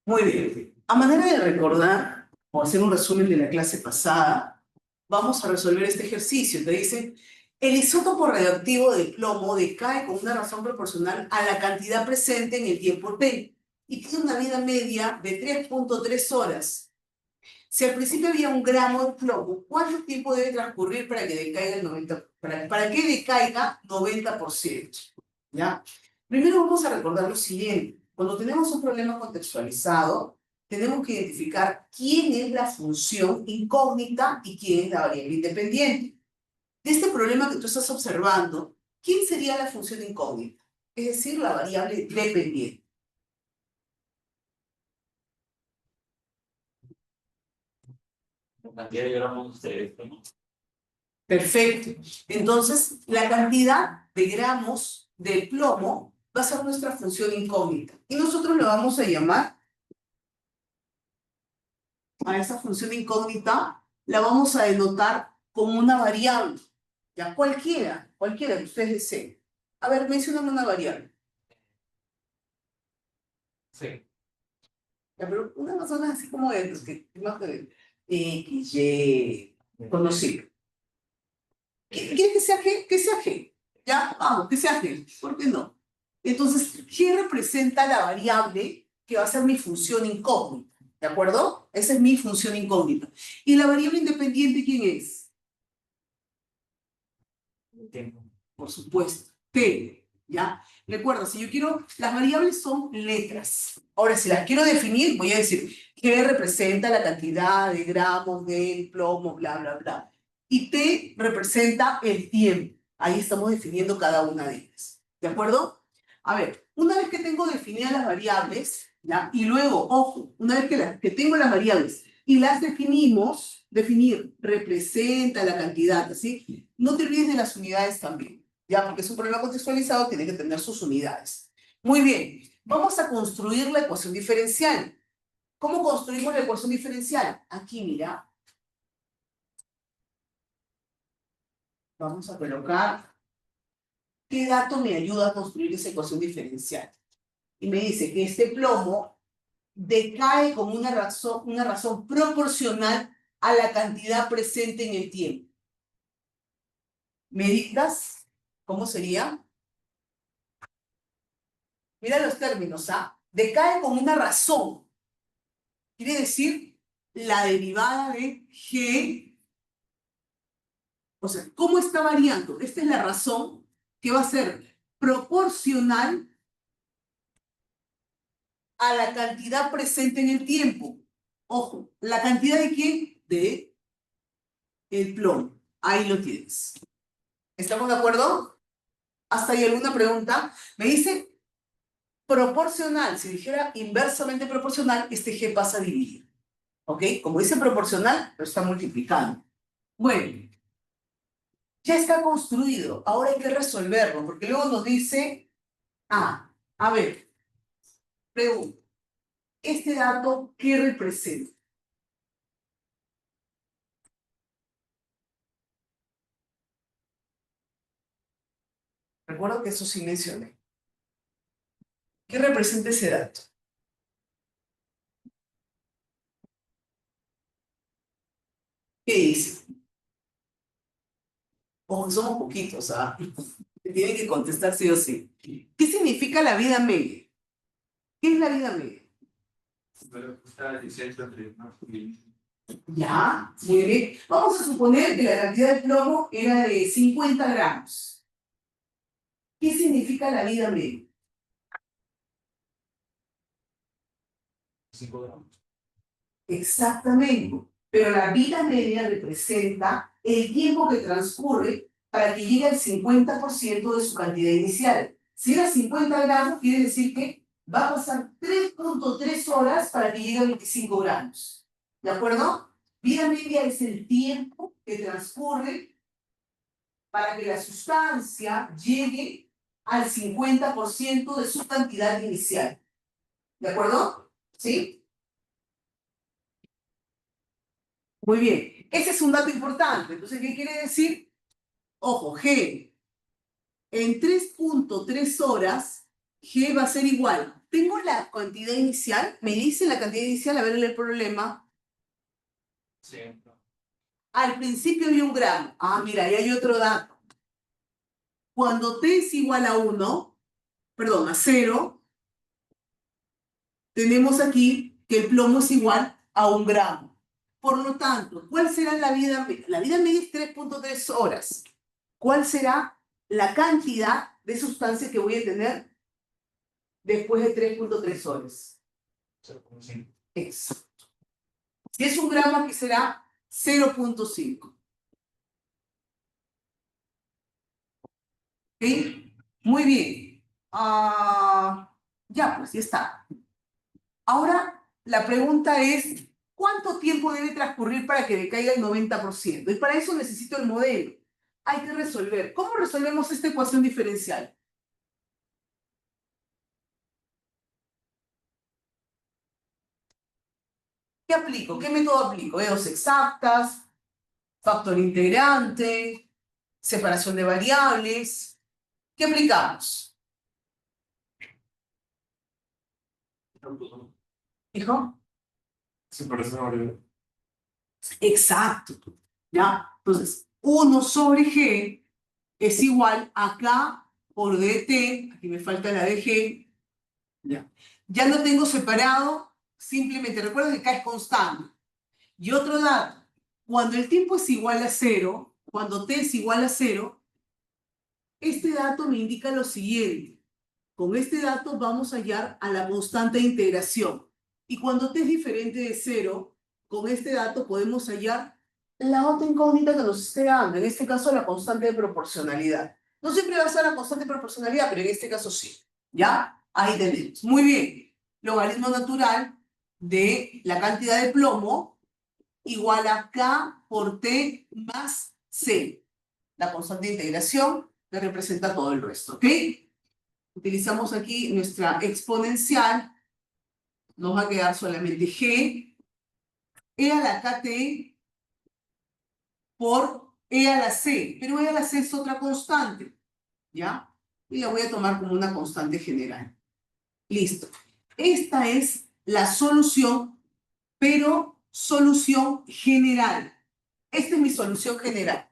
Muy bien. A manera de recordar o hacer un resumen de la clase pasada, vamos a resolver este ejercicio. Te dice, el isótopo radioactivo de plomo decae con una razón proporcional a la cantidad presente en el tiempo T y tiene una vida media de 3.3 horas. Si al principio había 1 gramo de plomo, ¿cuánto tiempo debe transcurrir para que decaiga el 90, para que decaiga 90%? ¿Ya? Primero vamos a recordar lo siguiente. Cuando tenemos un problema contextualizado, tenemos que identificar quién es la función incógnita y quién es la variable independiente. De este problema que tú estás observando, ¿quién sería la función incógnita? Es decir, la variable dependiente. La cantidad de gramos de esto, ¿no? Perfecto. Entonces, la cantidad de gramos de plomo va a ser nuestra función incógnita. Y nosotros le vamos a llamar a esa función incógnita, la vamos a denotar como una variable. Ya cualquiera que ustedes deseen. A ver, mencioname una variable. Sí. Ya, pero una más o menos así como de, más de X, Y, conocido. ¿Quieres que sea G? Que sea G. Ya, vamos, que sea G. ¿Por qué no? Entonces, G representa la variable que va a ser mi función incógnita. ¿De acuerdo? Esa es mi función incógnita. ¿Y la variable independiente quién es? El tiempo. Por supuesto, T. ¿Ya? Recuerda, si yo quiero, las variables son letras. Ahora, si las quiero definir, voy a decir G representa la cantidad de gramos del plomo, bla, bla, bla. Y T representa el tiempo. Ahí estamos definiendo cada una de ellas. ¿De acuerdo? A ver, una vez que tengo definidas las variables, ¿ya? Y luego, ojo, una vez que tengo las variables y las definir representa la cantidad, ¿sí? No te olvides de las unidades también, ¿ya? Porque es un problema contextualizado, tiene que tener sus unidades. Muy bien, vamos a construir la ecuación diferencial. ¿Cómo construimos la ecuación diferencial? Aquí, mira. Vamos a colocar qué dato me ayuda a construir esa ecuación diferencial. Y me dice que este plomo decae como una razón proporcional a la cantidad presente en el tiempo. ¿Me dictas cómo sería? Mira los términos, ¿ah? Decae como una razón. Quiere decir la derivada de G. O sea, ¿cómo está variando? Esta es la razón que va a ser proporcional a la cantidad presente en el tiempo. Ojo, ¿la cantidad de qué? De el plomo. Ahí lo tienes. ¿Estamos de acuerdo? ¿Hasta ahí alguna pregunta? Me dice proporcional. Si dijera inversamente proporcional, este G pasa a dividir. ¿Ok? Como dice proporcional, lo está multiplicando. Bueno, ya está construido. Ahora hay que resolverlo, porque luego nos dice, a ver, pregunta, ¿este dato qué representa? Recuerdo que eso sí mencioné. ¿Qué representa ese dato? ¿Qué dice? Ojo, somos poquitos, ¿ah? Tienen que contestar sí o sí. ¿Qué significa la vida media? ¿Qué es la vida media? Pero está diciendo entre más y Ya, muy bien. Vamos a suponer que la cantidad de plomo era de 50 gramos. ¿Qué significa la vida media? 5 gramos. Exactamente. Pero la vida media representa el tiempo que transcurre para que llegue al 50% de su cantidad inicial. Si era 50 gramos, quiere decir que va a pasar 3.3 horas para que llegue a 25 gramos. ¿De acuerdo? Vida media es el tiempo que transcurre para que la sustancia llegue al 50% de su cantidad inicial. ¿De acuerdo? ¿Sí? Muy bien. Ese es un dato importante. Entonces, ¿qué quiere decir? Ojo, G. En 3.3 horas, G va a ser igual. Tengo la cantidad inicial, me dice la cantidad inicial, a ver el problema. Sí. Al principio hay 1 gramo. Ah, mira, ahí hay otro dato. Cuando t es igual a 1, perdón, a 0, tenemos aquí que el plomo es igual a 1 gramo. Por lo tanto, ¿cuál será la vida media? La vida media es 3.3 horas. ¿Cuál será la cantidad de sustancia que voy a tener después de 3.3 horas? 0,5. Exacto. Si es 1 gramo, aquí será 0.5. ¿Ok? Muy bien. Ya, pues, ya está. Ahora, la pregunta es, ¿cuánto tiempo debe transcurrir para que decaiga el 90%? Y para eso necesito el modelo. Hay que resolver. ¿Cómo resolvemos esta ecuación diferencial? ¿Qué aplico? ¿Qué método aplico? ¿Dedos exactas? ¿Factor integrante? ¿Separación de variables? ¿Qué aplicamos? ¿Hijo? Separación de variables. Exacto. ¿Ya? Entonces, 1 sobre G es igual a K por dt, aquí me falta la de G, ya. Ya lo tengo separado, simplemente recuerda que K es constante. Y otro dato, cuando el tiempo es igual a 0, cuando t es igual a 0, este dato me indica lo siguiente. Con este dato vamos a hallar a la constante de integración. Y cuando t es diferente de 0, con este dato podemos hallar la otra incógnita que nos esté dando, en este caso la constante de proporcionalidad. No siempre va a ser la constante de proporcionalidad, pero en este caso sí. ¿Ya? Ahí tenemos. Muy bien. Logaritmo natural de la cantidad de plomo igual a K por T más C. La constante de integración que representa todo el resto. ¿Ok? Utilizamos aquí nuestra exponencial. Nos va a quedar solamente G, E a la KT por E a la C. Pero E a la C es otra constante. ¿Ya? Y la voy a tomar como una constante general. Listo. Esta es la solución, pero solución general. Esta es mi solución general.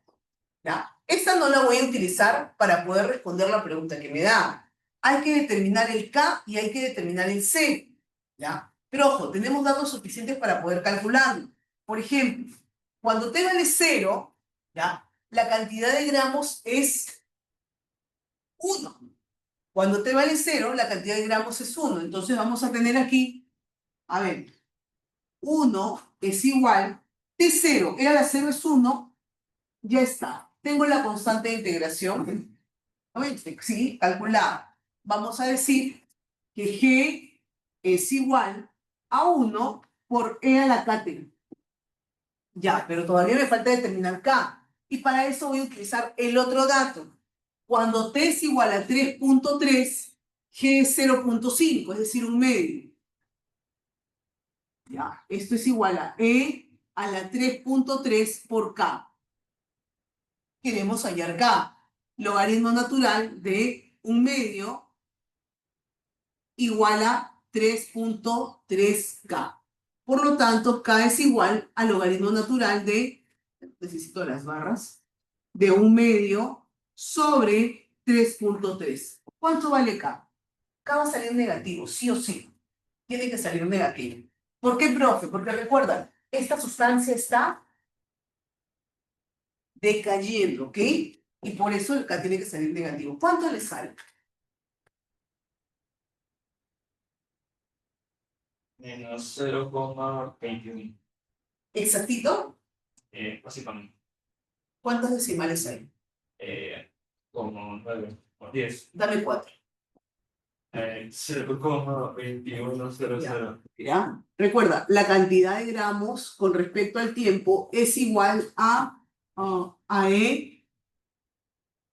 ¿Ya? Esta no la voy a utilizar para poder responder la pregunta que me da. Hay que determinar el K y hay que determinar el C. ¿Ya? Pero ojo, tenemos datos suficientes para poder calcularlo. Por ejemplo, cuando T vale 0, ¿ya? La cantidad de gramos es 1. Cuando T vale 0, la cantidad de gramos es 1. Entonces vamos a tener aquí, a ver, 1 es igual, T0, E a la 0 es 1, ya está. Tengo la constante de integración. Sí, calculada. Vamos a decir que G es igual a 1 por E a la KT. Ya, pero todavía me falta determinar K. Y para eso voy a utilizar el otro dato. Cuando T es igual a 3.3, G es 0.5, es decir, 1/2. Ya, esto es igual a E a la 3.3 por K. Queremos hallar K. Logaritmo natural de 1/2 igual a 3.3K. Por lo tanto, K es igual al logaritmo natural de, necesito las barras, de 1/2 sobre 3.3. ¿Cuánto vale K? K va a salir negativo, sí o sí. Tiene que salir negativo. ¿Por qué, profe? Porque recuerda, esta sustancia está decayendo, ¿ok? Y por eso el K tiene que salir negativo. ¿Cuánto le sale? Menos 0,21. ¿Exactito? Básicamente. ¿Cuántos decimales hay? Como 9 o 10. Dame 4. 0,2100. ¿Ya? Recuerda, la cantidad de gramos con respecto al tiempo es igual a E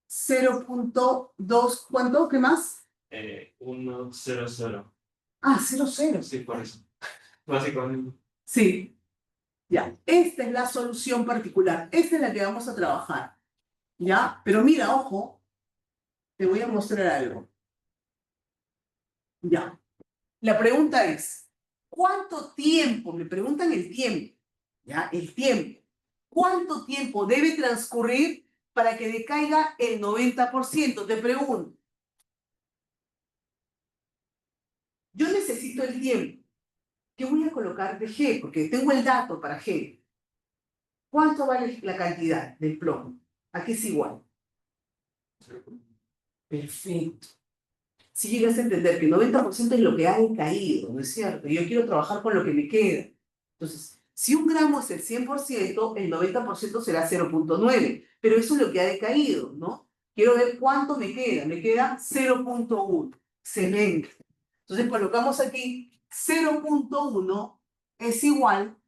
0.2, ¿cuánto? ¿Qué más? 100. 0,0. Sí, por eso. Básicamente. Sí, ya. Esta es la solución particular. Esta es la que vamos a trabajar. ¿Ya? Pero mira, ojo, te voy a mostrar algo. Ya. La pregunta es, ¿cuánto tiempo? Me preguntan el tiempo, ¿ya? El tiempo. ¿Cuánto tiempo debe transcurrir para que decaiga el 90%? Te pregunto. Yo necesito el tiempo. ¿Qué voy a colocar de G? Porque tengo el dato para G. ¿Cuánto vale la cantidad del plomo? Aquí es igual. Perfecto. Si llegas a entender que el 90% es lo que ha caído, ¿no es cierto? Yo quiero trabajar con lo que me queda. Entonces, si un gramo es el 100%, el 90% será 0,9. Pero eso es lo que ha decaído, ¿no? Quiero ver cuánto me queda. Me queda 0,1. Excelente. Entonces colocamos aquí 0,1 es igual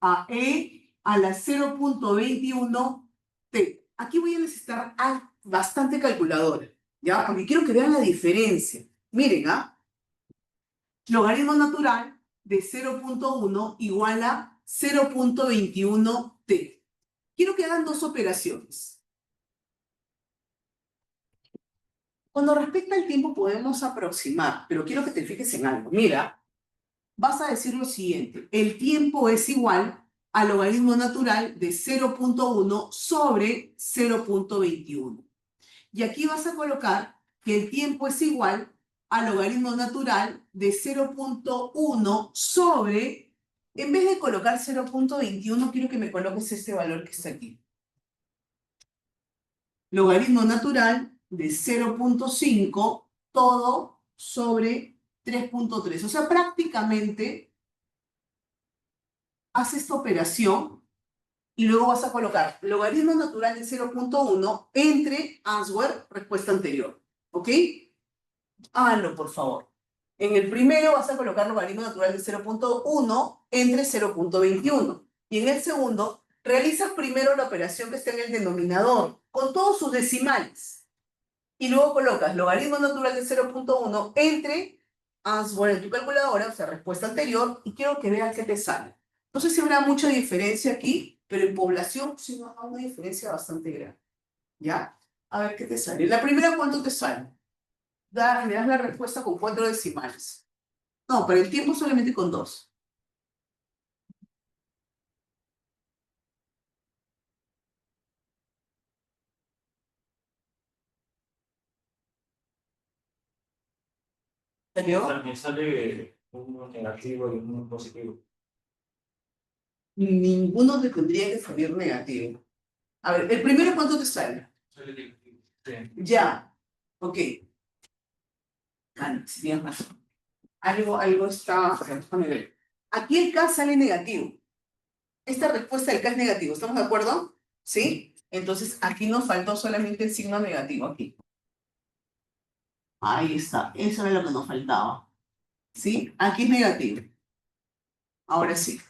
a E a la 0,21 T. Aquí voy a necesitar bastante calculadora, ¿ya? Porque quiero que vean la diferencia. Miren, ¿ah? Logaritmo natural de 0,1 igual a 0,21 T. Quiero que hagan dos operaciones. Cuando respecta al tiempo podemos aproximar, pero quiero que te fijes en algo. Mira, vas a decir lo siguiente. El tiempo es igual al logaritmo natural de 0,1 sobre 0,21. Y aquí vas a colocar que el tiempo es igual al logaritmo natural de 0,1 sobre, en vez de colocar 0,21, quiero que me coloques este valor que está aquí. Logaritmo natural de 0,5 todo sobre 3,3. O sea, prácticamente haz esta operación y luego vas a colocar logaritmo natural de 0,1 entre answer, respuesta anterior. ¿Ok? Háganlo, por favor. En el primero vas a colocar logaritmo natural de 0,1 entre 0,21. Y en el segundo, realizas primero la operación que está en el denominador, con todos sus decimales. Y luego colocas logaritmo natural de 0,1 entre answer en tu calculadora, o sea, respuesta anterior, y quiero que veas qué te sale. No sé si habrá mucha diferencia aquí, pero en población sí nos da una diferencia bastante grande. ¿Ya? A ver qué te sale. La primera, ¿cuánto te sale? Me das la respuesta con 4 decimales. No, pero el tiempo solamente con 2. ¿Salió? También sale uno negativo y uno positivo. Ninguno te tendría que salir negativo. A ver, el primero, ¿cuánto te sale? Sale negativo. Sí. Ya. Ok. Ah, sí, tienes razón. Algo está... a ver, déjame ver. Aquí el K sale negativo. Esta respuesta del K es negativo. ¿Estamos de acuerdo? ¿Sí? Entonces, aquí nos faltó solamente el signo negativo. Aquí. Ahí está. Eso era lo que nos faltaba. ¿Sí? Aquí es negativo. Ahora sí.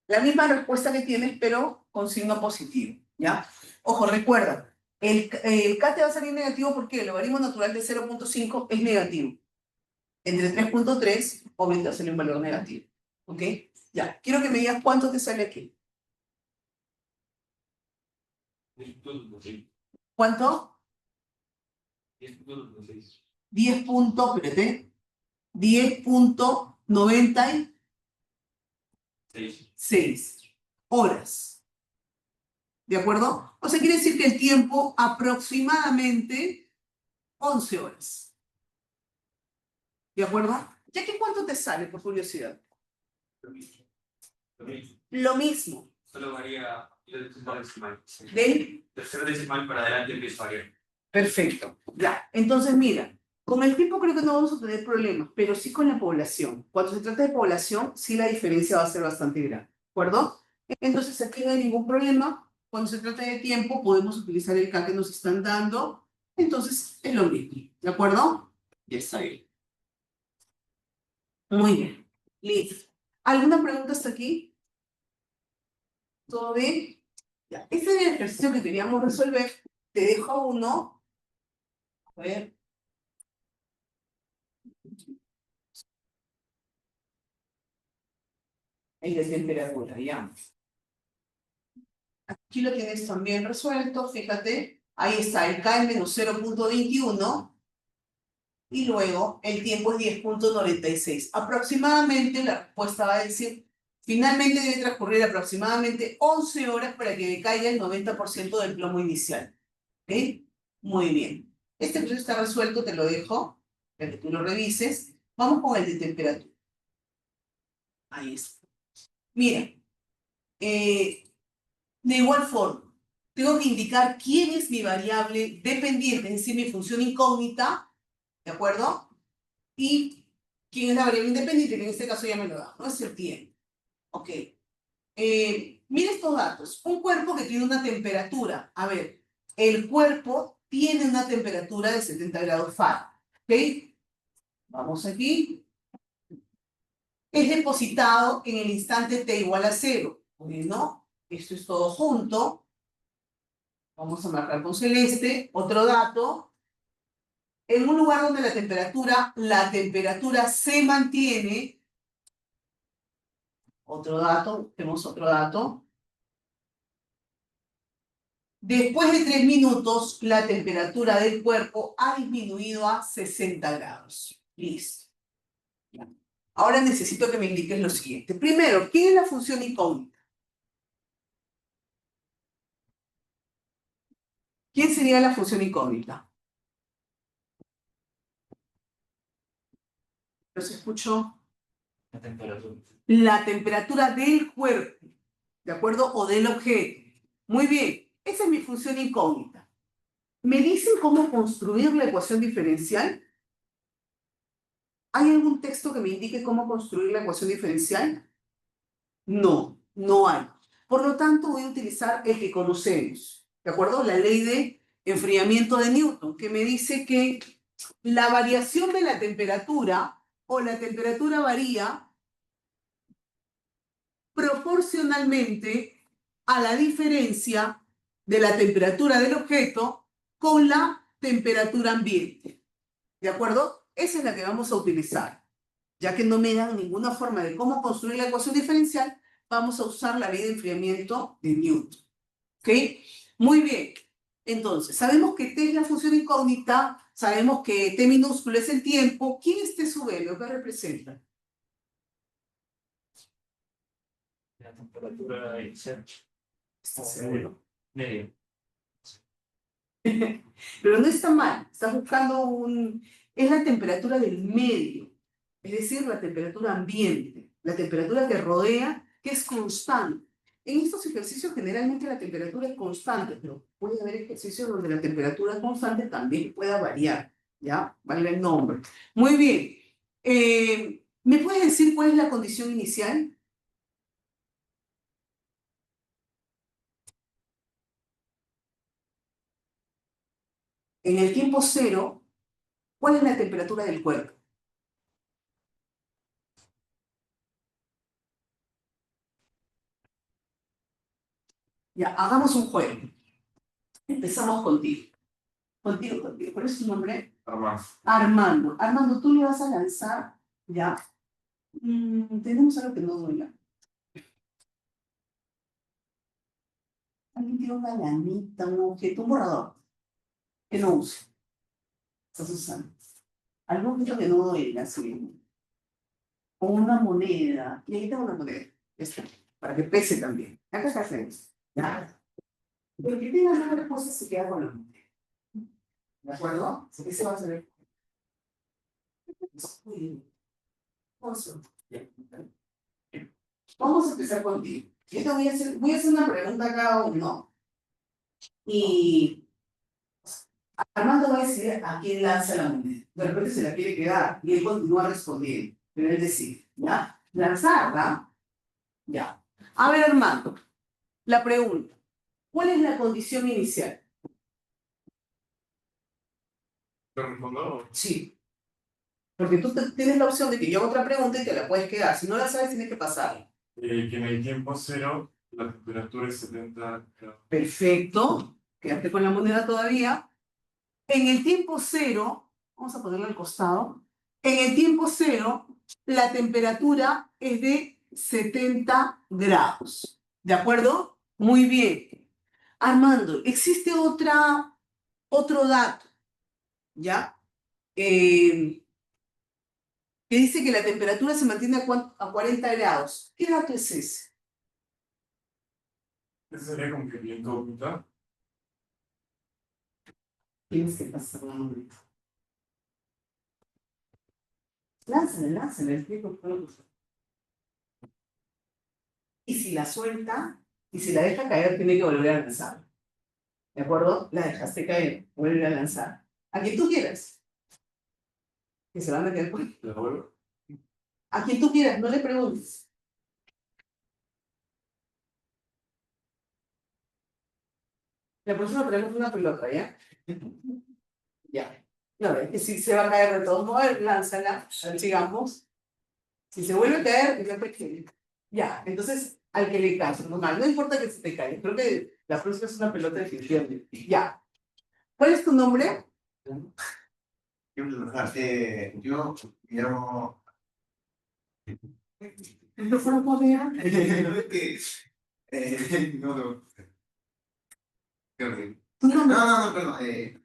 La misma respuesta que tienes, pero con signo positivo. ¿Ya? Ojo, recuerda. El K te va a salir negativo porque el logaritmo natural de 0,5 es negativo. Entre 3,3, obviamente va a salir un valor negativo. ¿Ok? Ya. Quiero que me digas cuánto te sale aquí. ¿Cuánto? 10.6. 10 puntos, espérate. 10,96 horas. ¿De acuerdo? O sea, quiere decir que el tiempo aproximadamente 11 horas. ¿De acuerdo? ¿Ya que cuánto te sale, por curiosidad? Lo mismo. Lo mismo. Lo mismo. Solo varía el decimal. ¿Del? Tercer decimal para adelante empieza a variar. Perfecto. Ya. Entonces, mira, con el tiempo creo que no vamos a tener problemas, pero sí con la población. Cuando se trata de población, sí la diferencia va a ser bastante grande. ¿De acuerdo? Entonces, aquí no hay ningún problema. Cuando se trata de tiempo, podemos utilizar el K que nos están dando. Entonces, es lo mismo. ¿De acuerdo? Ya está bien. Muy bien. Listo. ¿Alguna pregunta hasta aquí? ¿Todo bien? Ya. Este es el ejercicio que queríamos resolver. Te dejo uno. A ver. El de temperatura, ya. Aquí lo tienes también resuelto, fíjate. Ahí está, el K es menos 0,21 y luego el tiempo es 10.96. Aproximadamente la respuesta va a decir, finalmente debe transcurrir aproximadamente 11 horas para que decaiga el 90% del plomo inicial. ¿Ok? Muy bien. Este proceso está resuelto, te lo dejo, para que tú lo revises. Vamos con el de temperatura. Ahí está. Mira, de igual forma, tengo que indicar quién es mi variable dependiente, es decir, mi función incógnita, ¿de acuerdo? Y quién es la variable independiente, que en este caso ya me lo da, ¿no? Es el tiempo. Ok. Mira estos datos. Un cuerpo que tiene una temperatura. A ver, el cuerpo tiene una temperatura de 70 grados Fahrenheit. ¿Ok? Vamos aquí. Es depositado en el instante t igual a 0. Bueno, esto es todo junto. Vamos a marcar con celeste. Otro dato. En un lugar donde la temperatura se mantiene. Otro dato. Tenemos otro dato. Después de 3 minutos, la temperatura del cuerpo ha disminuido a 60 grados. Listo. Ahora necesito que me indiques lo siguiente. Primero, ¿quién es la función incógnita? ¿Quién sería la función incógnita? ¿Los escucho? La temperatura. La temperatura del cuerpo, ¿de acuerdo? O del objeto. Muy bien, esa es mi función incógnita. ¿Me dicen cómo construir la ecuación diferencial? ¿Hay algún texto que me indique cómo construir la ecuación diferencial? No, no hay. Por lo tanto, voy a utilizar el que conocemos, ¿de acuerdo? La ley de enfriamiento de Newton, que me dice que la variación de la temperatura o la temperatura varía proporcionalmente a la diferencia de la temperatura del objeto con la temperatura ambiente. ¿De acuerdo? Esa es la que vamos a utilizar. Ya que no me dan ninguna forma de cómo construir la ecuación diferencial, vamos a usar la ley de enfriamiento de Newton. ¿Ok? Muy bien. Entonces, sabemos que T es la función incógnita, sabemos que T minúsculo es el tiempo. ¿Quién es T sub L? ¿Qué representa? La temperatura inicial. ¿Estás seguro? Medio. Pero no está mal, estás buscando un... Es la temperatura del medio, es decir, la temperatura ambiente, la temperatura que rodea, que es constante. En estos ejercicios generalmente la temperatura es constante, pero puede haber ejercicios donde la temperatura constante también pueda variar, ¿ya? Vale el nombre. Muy bien. ¿Me puedes decir cuál es la condición inicial? En el tiempo cero, ¿cuál es la temperatura del cuerpo? Ya, hagamos un juego. Empezamos contigo. Contigo. ¿Cuál es tu nombre? Armando. Armando. Armando, tú le vas a lanzar, ya. Tenemos algo que no duela. Alguien tiene una lanita, un objeto, un borrador, que no use. Estás usando. Algún objeto que no duela, sí. O una moneda. Y ahí tengo una moneda. Ya está. Para que pese también. Acá está feliz. Ya. El que tenga una cosa se queda con la moneda. ¿De acuerdo? Ese va a ser muy bien. Vamos a empezar contigo. Yo te voy a hacer una pregunta a cada uno y Armando va a decir a quién lanza la moneda. De repente se la quiere quedar y él continúa respondiendo, pero él decide, ¿ya? Lanzarla, ya. A ver, Armando, la pregunta. ¿Cuál es la condición inicial? ¿Te respondo? Sí. Porque tú tienes la opción de que yo haga otra pregunta y te la puedes quedar. Si no la sabes, tienes que pasarla. Que en el tiempo cero la temperatura es 70 grados. Perfecto. Quédate con la moneda todavía. En el tiempo cero, vamos a ponerlo al costado, en el tiempo cero, la temperatura es de 70 grados. ¿De acuerdo? Muy bien. Armando, existe otro dato, ¿ya? que dice que la temperatura se mantiene a 40 grados. ¿Qué dato es ese? Ese sería como que viento oculta. Tienes que pasar un momento. Lánzale, explico. Y si la suelta, y si la deja caer, tiene que volver a lanzar. ¿De acuerdo? La dejaste caer, vuelve a lanzar. A quien tú quieras. Que se van a quedar con... ¿La vuelvo? A quien tú quieras, no le preguntes. La próxima tenemos una pelota, ¿ya? Ya. No, es que si se va a caer de todos modos, lánzala, sigamos. Si se vuelve a caer, ya pequeño. Ya, entonces, al que le cae, normal, no importa que se te caiga. Creo que la próxima es una pelota definitivamente. Ya. ¿Cuál es tu nombre? Yo me llamo. ¿No fueron poder? No es que. No. Creo que. ¿Tu nombre? No, perdón.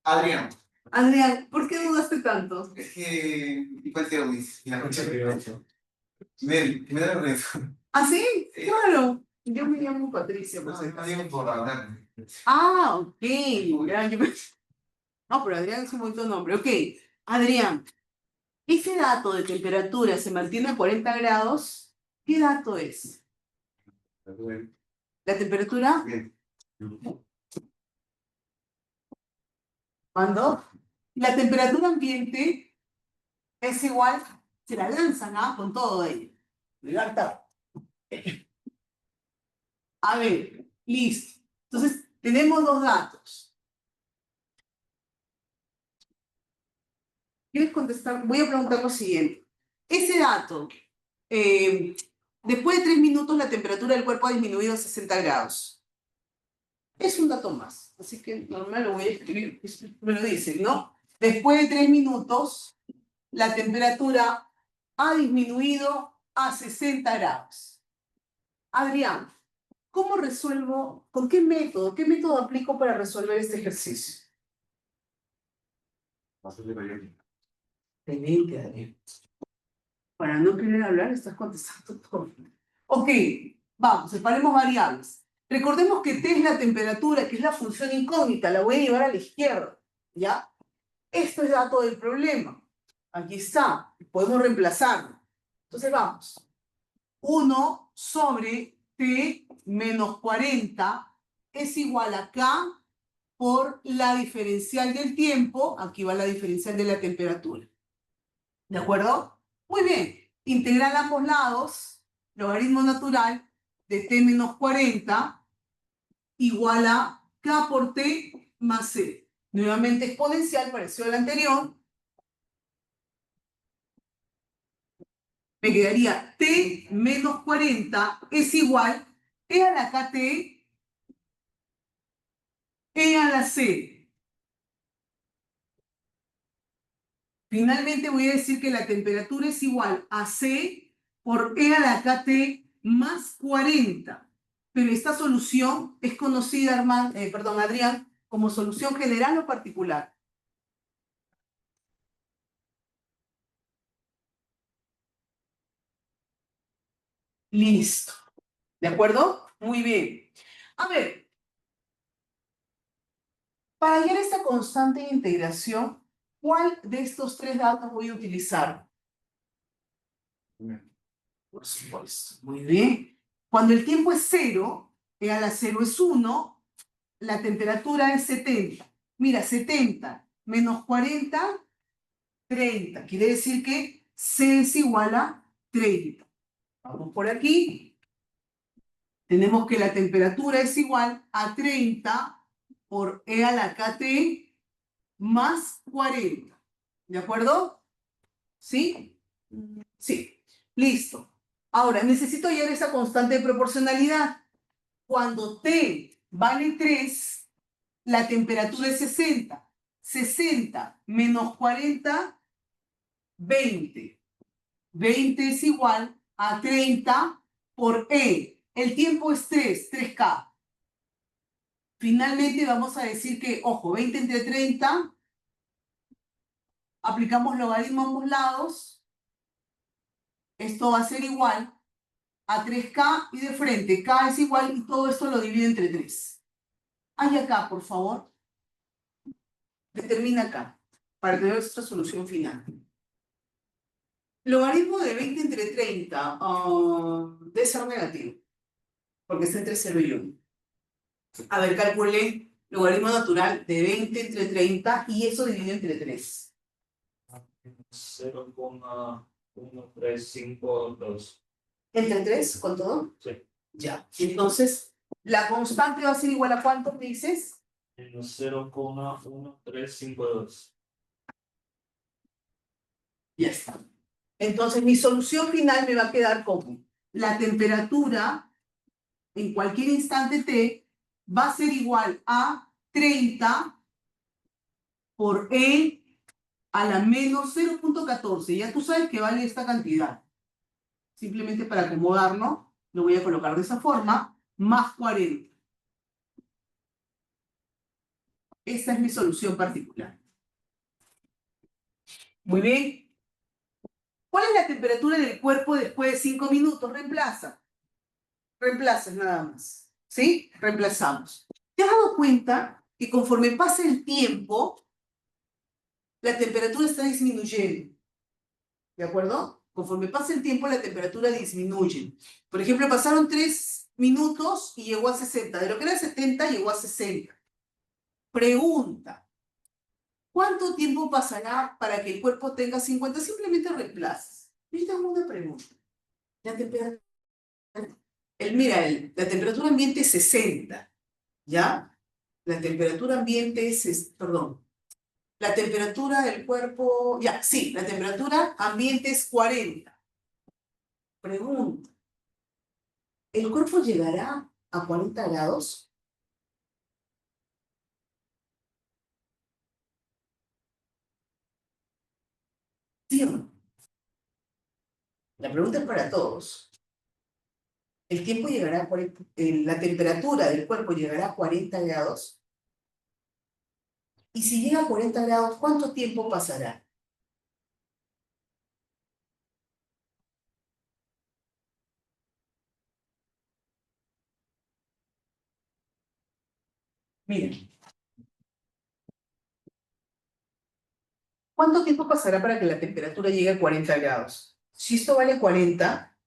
Adrián. Adrián, ¿por qué dudaste tanto? Es que. Igual tengo mis. Muchas gracias. Me da vergüenza. ¿Ah, sí? Sí. Claro. Yo me llamo Patricia, por No, si no acaso. digo por hablar. Ah, ok. Ya, no, pero Adrián es un bonito nombre. Ok, Adrián, ese dato de temperatura se mantiene a 40 grados. ¿Qué dato es? ¿La temperatura? Bien. ¿Cuándo? La temperatura ambiente es igual, se la lanzan, ¿ah? Con todo ahí. Libertad. A ver, listo. Entonces, tenemos dos datos. ¿Quieres contestar? Voy a preguntar lo siguiente. Ese dato, después de 3 minutos la temperatura del cuerpo ha disminuido a 60 grados. Es un dato más, así que normal lo voy a escribir, me lo dicen, ¿no? Después de 3 minutos, la temperatura ha disminuido a 60 grados. Adrián, ¿cómo resuelvo, con qué método aplico para resolver este ejercicio? Excelente, Adrián. Para no querer hablar, estás contestando todo. Ok, vamos, separemos variables. Recordemos que T es la temperatura, que es la función incógnita, la voy a llevar a la izquierda, ¿ya? Esto es dato del problema. Aquí está, podemos reemplazarlo. Entonces vamos. 1 sobre T menos 40 es igual a K por la diferencial del tiempo, aquí va la diferencial de la temperatura. ¿De acuerdo? Muy bien. Integral a ambos lados, logaritmo natural de T menos 40 igual a K por T más C. Nuevamente exponencial, parecido al anterior. Me quedaría T menos 40 es igual E a la KT, E a la C. Finalmente voy a decir que la temperatura es igual a C por E a la KT más 40. Pero esta solución es conocida, Adrián, como solución general o particular. Listo. ¿De acuerdo? Muy bien. A ver, para hallar esta constante de integración, ¿cuál de estos tres datos voy a utilizar? Por supuesto. Muy bien. Cuando el tiempo es 0, E a la 0 es 1, la temperatura es 70. Mira, 70 menos 40, 30. Quiere decir que C es igual a 30. Vamos por aquí. Tenemos que la temperatura es igual a 30 por E a la KT más 40. ¿De acuerdo? ¿Sí? Sí. Listo. Ahora, necesito hallar esa constante de proporcionalidad. Cuando T vale 3, la temperatura es 60. 60 menos 40, 20. 20 es igual a 30 por E. El tiempo es 3K. Finalmente vamos a decir que, ojo, 20 entre 30, aplicamos logaritmo a ambos lados. Esto va a ser igual a 3K y de frente K es igual y todo esto lo divide entre 3. Hay acá, por favor. Determina acá, para tener nuestra solución final. Logaritmo de 20 entre 30 debe ser negativo, porque está entre 0 y 1. A ver, calculé logaritmo natural de 20 entre 30 y eso dividido entre 3. 0,1352. ¿Entre 3 con todo? Sí. Ya. Entonces, la constante va a ser igual a ¿cuánto me dices? Menos 0,1352. Ya está. Entonces, mi solución final me va a quedar como la temperatura en cualquier instante t va a ser igual a 30 por E a la menos 0,14. Ya tú sabes que vale esta cantidad. Simplemente para acomodarnos, lo voy a colocar de esa forma, más 40. Esta es mi solución particular. Muy bien. ¿Cuál es la temperatura del cuerpo después de 5 minutos? Reemplaza. Reemplazas nada más. ¿Sí? Reemplazamos. ¿Te has dado cuenta que conforme pasa el tiempo, la temperatura está disminuyendo? ¿De acuerdo? Conforme pasa el tiempo, la temperatura disminuye. Por ejemplo, pasaron 3 minutos y llegó a 60. De lo que era 70 llegó a 60. Pregunta. ¿Cuánto tiempo pasará para que el cuerpo tenga 50? Simplemente reemplazas. Yo te hago una pregunta. La temperatura, la temperatura ambiente es 60, ¿ya? La temperatura ambiente es, perdón, la temperatura del cuerpo, ya, sí, la temperatura ambiente es 40. Pregunta, ¿el cuerpo llegará a 40 grados? ¿Sí o no? La pregunta es para todos. ¿El tiempo llegará a 40, la temperatura del cuerpo llegará a 40 grados? Y si llega a 40 grados, ¿cuánto tiempo pasará? Miren, ¿cuánto tiempo pasará para que la temperatura llegue a 40 grados? Si esto vale 40,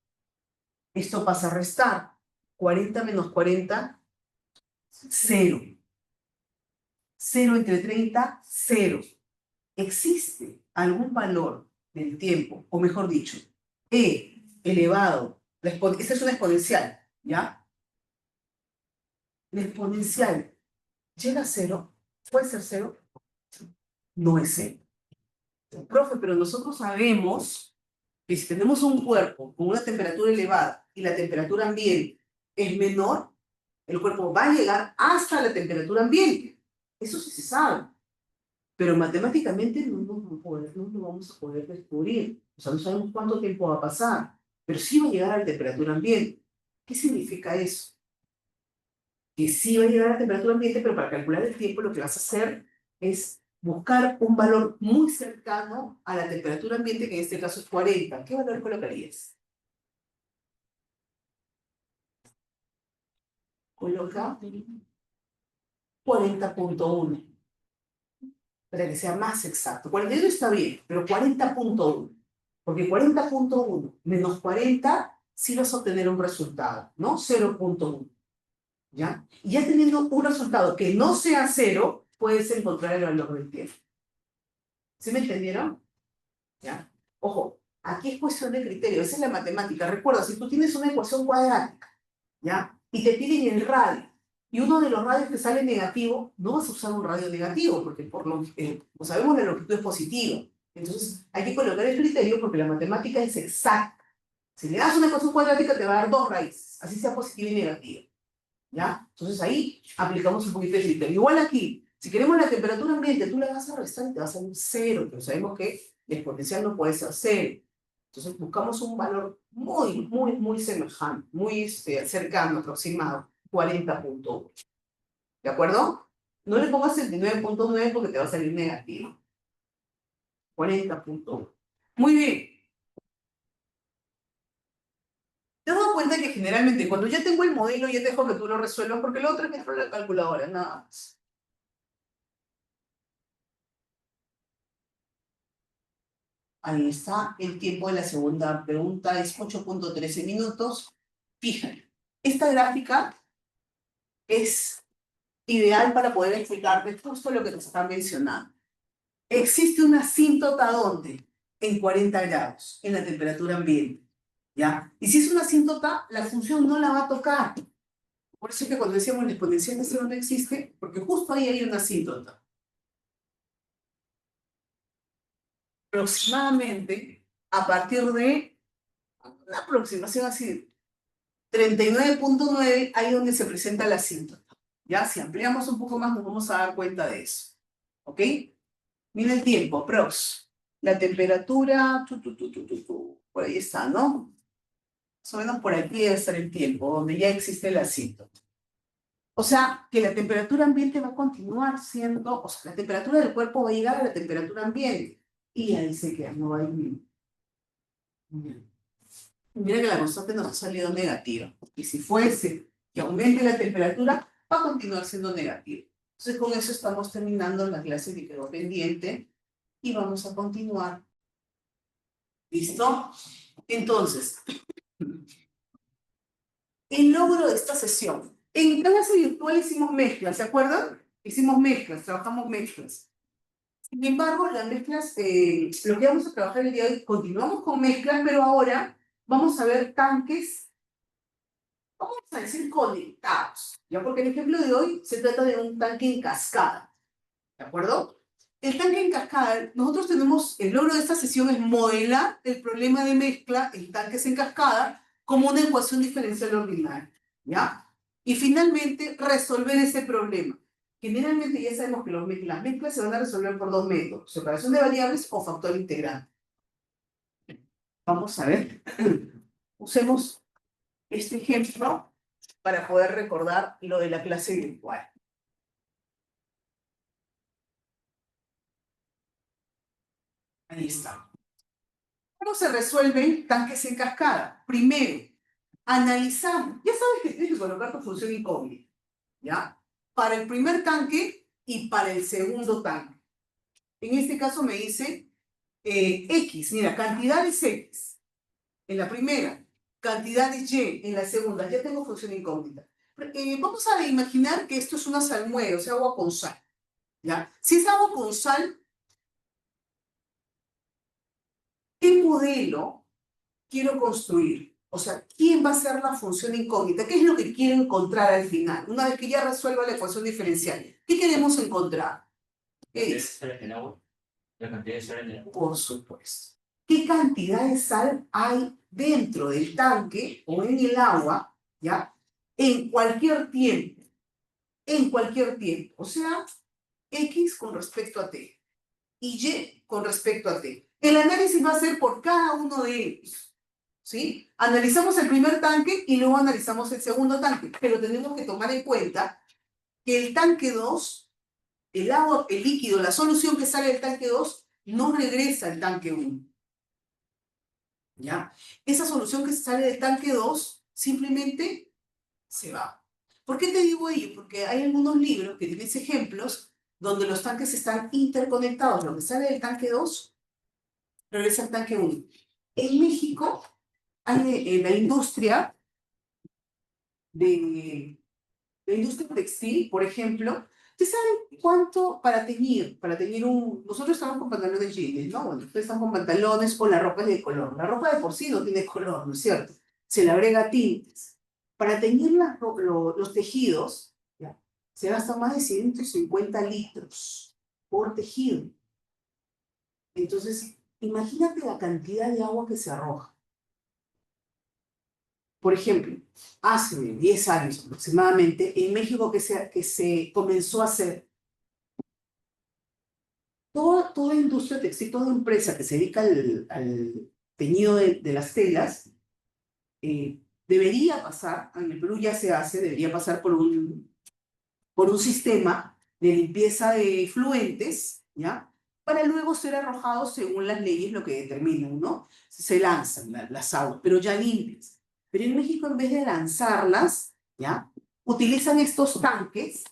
esto pasa a restar. 40 menos 40, 0. 0 entre 30, 0. ¿Existe algún valor del tiempo, o mejor dicho, e elevado, esta es una exponencial, ¿ya? La exponencial llega a 0, ¿puede ser 0? No es 0. Profe, pero nosotros sabemos que si tenemos un cuerpo con una temperatura elevada y la temperatura ambiente es menor, el cuerpo va a llegar hasta la temperatura ambiente. Eso sí se sabe. Pero matemáticamente no lo vamos a poder descubrir. O sea, no sabemos cuánto tiempo va a pasar, pero sí va a llegar a la temperatura ambiente. ¿Qué significa eso? Que sí va a llegar a la temperatura ambiente, pero para calcular el tiempo lo que vas a hacer es buscar un valor muy cercano a la temperatura ambiente, que en este caso es 40. ¿Qué valor colocarías? Coloca 40,1. Para que sea más exacto. 41 está bien, pero 40,1. Porque 40,1 menos 40 sí vas a obtener un resultado, ¿no? 0,1. ¿Ya? Y ya teniendo un resultado que no sea 0, puedes encontrar el valor del tiempo. ¿Sí me entendieron? ¿Ya? Ojo, aquí es cuestión de criterio, esa es la matemática. Recuerda, si tú tienes una ecuación cuadrática, ¿ya? Y te piden el radio, y uno de los radios que sale negativo, no vas a usar un radio negativo, porque como sabemos la longitud es positiva. Entonces, hay que colocar el criterio porque la matemática es exacta. Si le das una ecuación cuadrática, te va a dar dos raíces, así sea positiva y negativa. ¿Ya? Entonces ahí aplicamos un poquito de criterio. Igual aquí, si queremos la temperatura ambiente, tú la vas a restar y te va a salir 0, pero sabemos que el exponencial no puede ser 0. Entonces buscamos un valor muy semejante, muy cercano, aproximado, 40,1. ¿De acuerdo? No le pongas 39,9 porque te va a salir negativo. 40.1. Muy bien. Te has dado cuenta que generalmente cuando ya tengo el modelo ya dejo que tú lo resuelvas porque lo otro es dentro de la calculadora, nada más. Ahí está el tiempo de la segunda pregunta, es 8.13 minutos. Fíjate, esta gráfica es ideal para poder explicarte justo lo que te están mencionando. Existe una asíntota ¿dónde? En 40 grados, en la temperatura ambiente. ¿Ya? Y si es una asíntota, la función no la va a tocar. Por eso es que cuando decíamos la exponencial de cero no existe, porque justo ahí hay una asíntota. Aproximadamente, a partir de una aproximación así, 39.9, ahí donde se presenta la asíntota. ¿Ya? Si ampliamos un poco más, nos vamos a dar cuenta de eso. ¿Ok? Mira el tiempo, prox. La temperatura, por ahí está, ¿no? Más o menos por aquí debe estar el tiempo, donde ya existe el asíntota. O sea, que la temperatura ambiente va a continuar siendo, o sea, la temperatura del cuerpo va a llegar a la temperatura ambiente. Y ahí se queda, no va a ir. Mira que la constante nos ha salido negativa. Y si fuese que aumente la temperatura, va a continuar siendo negativa. Entonces, con eso estamos terminando la clase que quedó pendiente y vamos a continuar. ¿Listo? Entonces, el logro de esta sesión. En clase virtual hicimos mezclas, ¿se acuerdan? Hicimos mezclas, trabajamos mezclas. Sin embargo, las mezclas, lo que vamos a trabajar el día de hoy, continuamos con mezclas, pero ahora vamos a ver tanques, vamos a decir conectados, ¿ya? Porque el ejemplo de hoy se trata de un tanque en cascada, ¿de acuerdo? El tanque en cascada, nosotros tenemos, el logro de esta sesión es modelar el problema de mezcla en tanques en cascada como una ecuación diferencial ordinaria, ¿ya? Y finalmente resolver ese problema. Generalmente ya sabemos que las mezclas se van a resolver por dos métodos, separación de variables o factor integral. Vamos a ver, usemos este ejemplo para poder recordar lo de la clase virtual. Ahí está. ¿Cómo se resuelven tanques en cascada? Primero, analizamos. Ya sabes que tienes que colocar tu función incógnita, ¿ya? Para el primer tanque y para el segundo tanque. En este caso me dice X. Mira, cantidad es X en la primera, cantidad es Y en la segunda. Ya tengo función incógnita. Vamos a imaginar que esto es una salmuera, o sea, agua con sal, ¿ya? Si es agua con sal, ¿qué modelo quiero construir? O sea, ¿quién va a ser la función incógnita? ¿Qué es lo que quiero encontrar al final? Una vez que ya resuelva la ecuación diferencial, ¿qué queremos encontrar? ¿Qué es? La cantidad de sal en el agua. Por supuesto. ¿Qué cantidad de sal hay dentro del tanque o en el agua, ya? En cualquier tiempo. En cualquier tiempo. O sea, X con respecto a T y Y con respecto a T. El análisis va a ser por cada uno de ellos. ¿Sí? Analizamos el primer tanque y luego analizamos el segundo tanque, pero tenemos que tomar en cuenta que el tanque 2, el agua, el líquido, la solución que sale del tanque 2, no regresa al tanque 1. ¿Ya? Esa solución que sale del tanque 2 simplemente se va. ¿Por qué te digo ello? Porque hay algunos libros que tienes ejemplos donde los tanques están interconectados. Lo que sale del tanque 2 regresa al tanque 1. En México, hay en la industria textil, por ejemplo, ¿ustedes saben cuánto para teñir un... Nosotros estamos con pantalones jeans, ¿no? Bueno, ustedes están con pantalones o la ropa es de color. La ropa de por sí no tiene color, ¿no es cierto? Se le agrega tintes. Para teñir los tejidos, ¿ya? Se gastan más de 150 litros por tejido. Entonces, imagínate la cantidad de agua que se arroja. Por ejemplo, hace 10 años aproximadamente, en México que se comenzó a hacer toda industria textil, toda empresa que se dedica al teñido de las telas, debería pasar, en el Perú ya se hace, debería pasar por un sistema de limpieza de fluentes, ¿ya? para luego ser arrojados según las leyes lo que determinan, ¿no? Se lanzan las aguas, pero ya limpias. Pero en México, en vez de lanzarlas, ¿ya? Utilizan estos tanques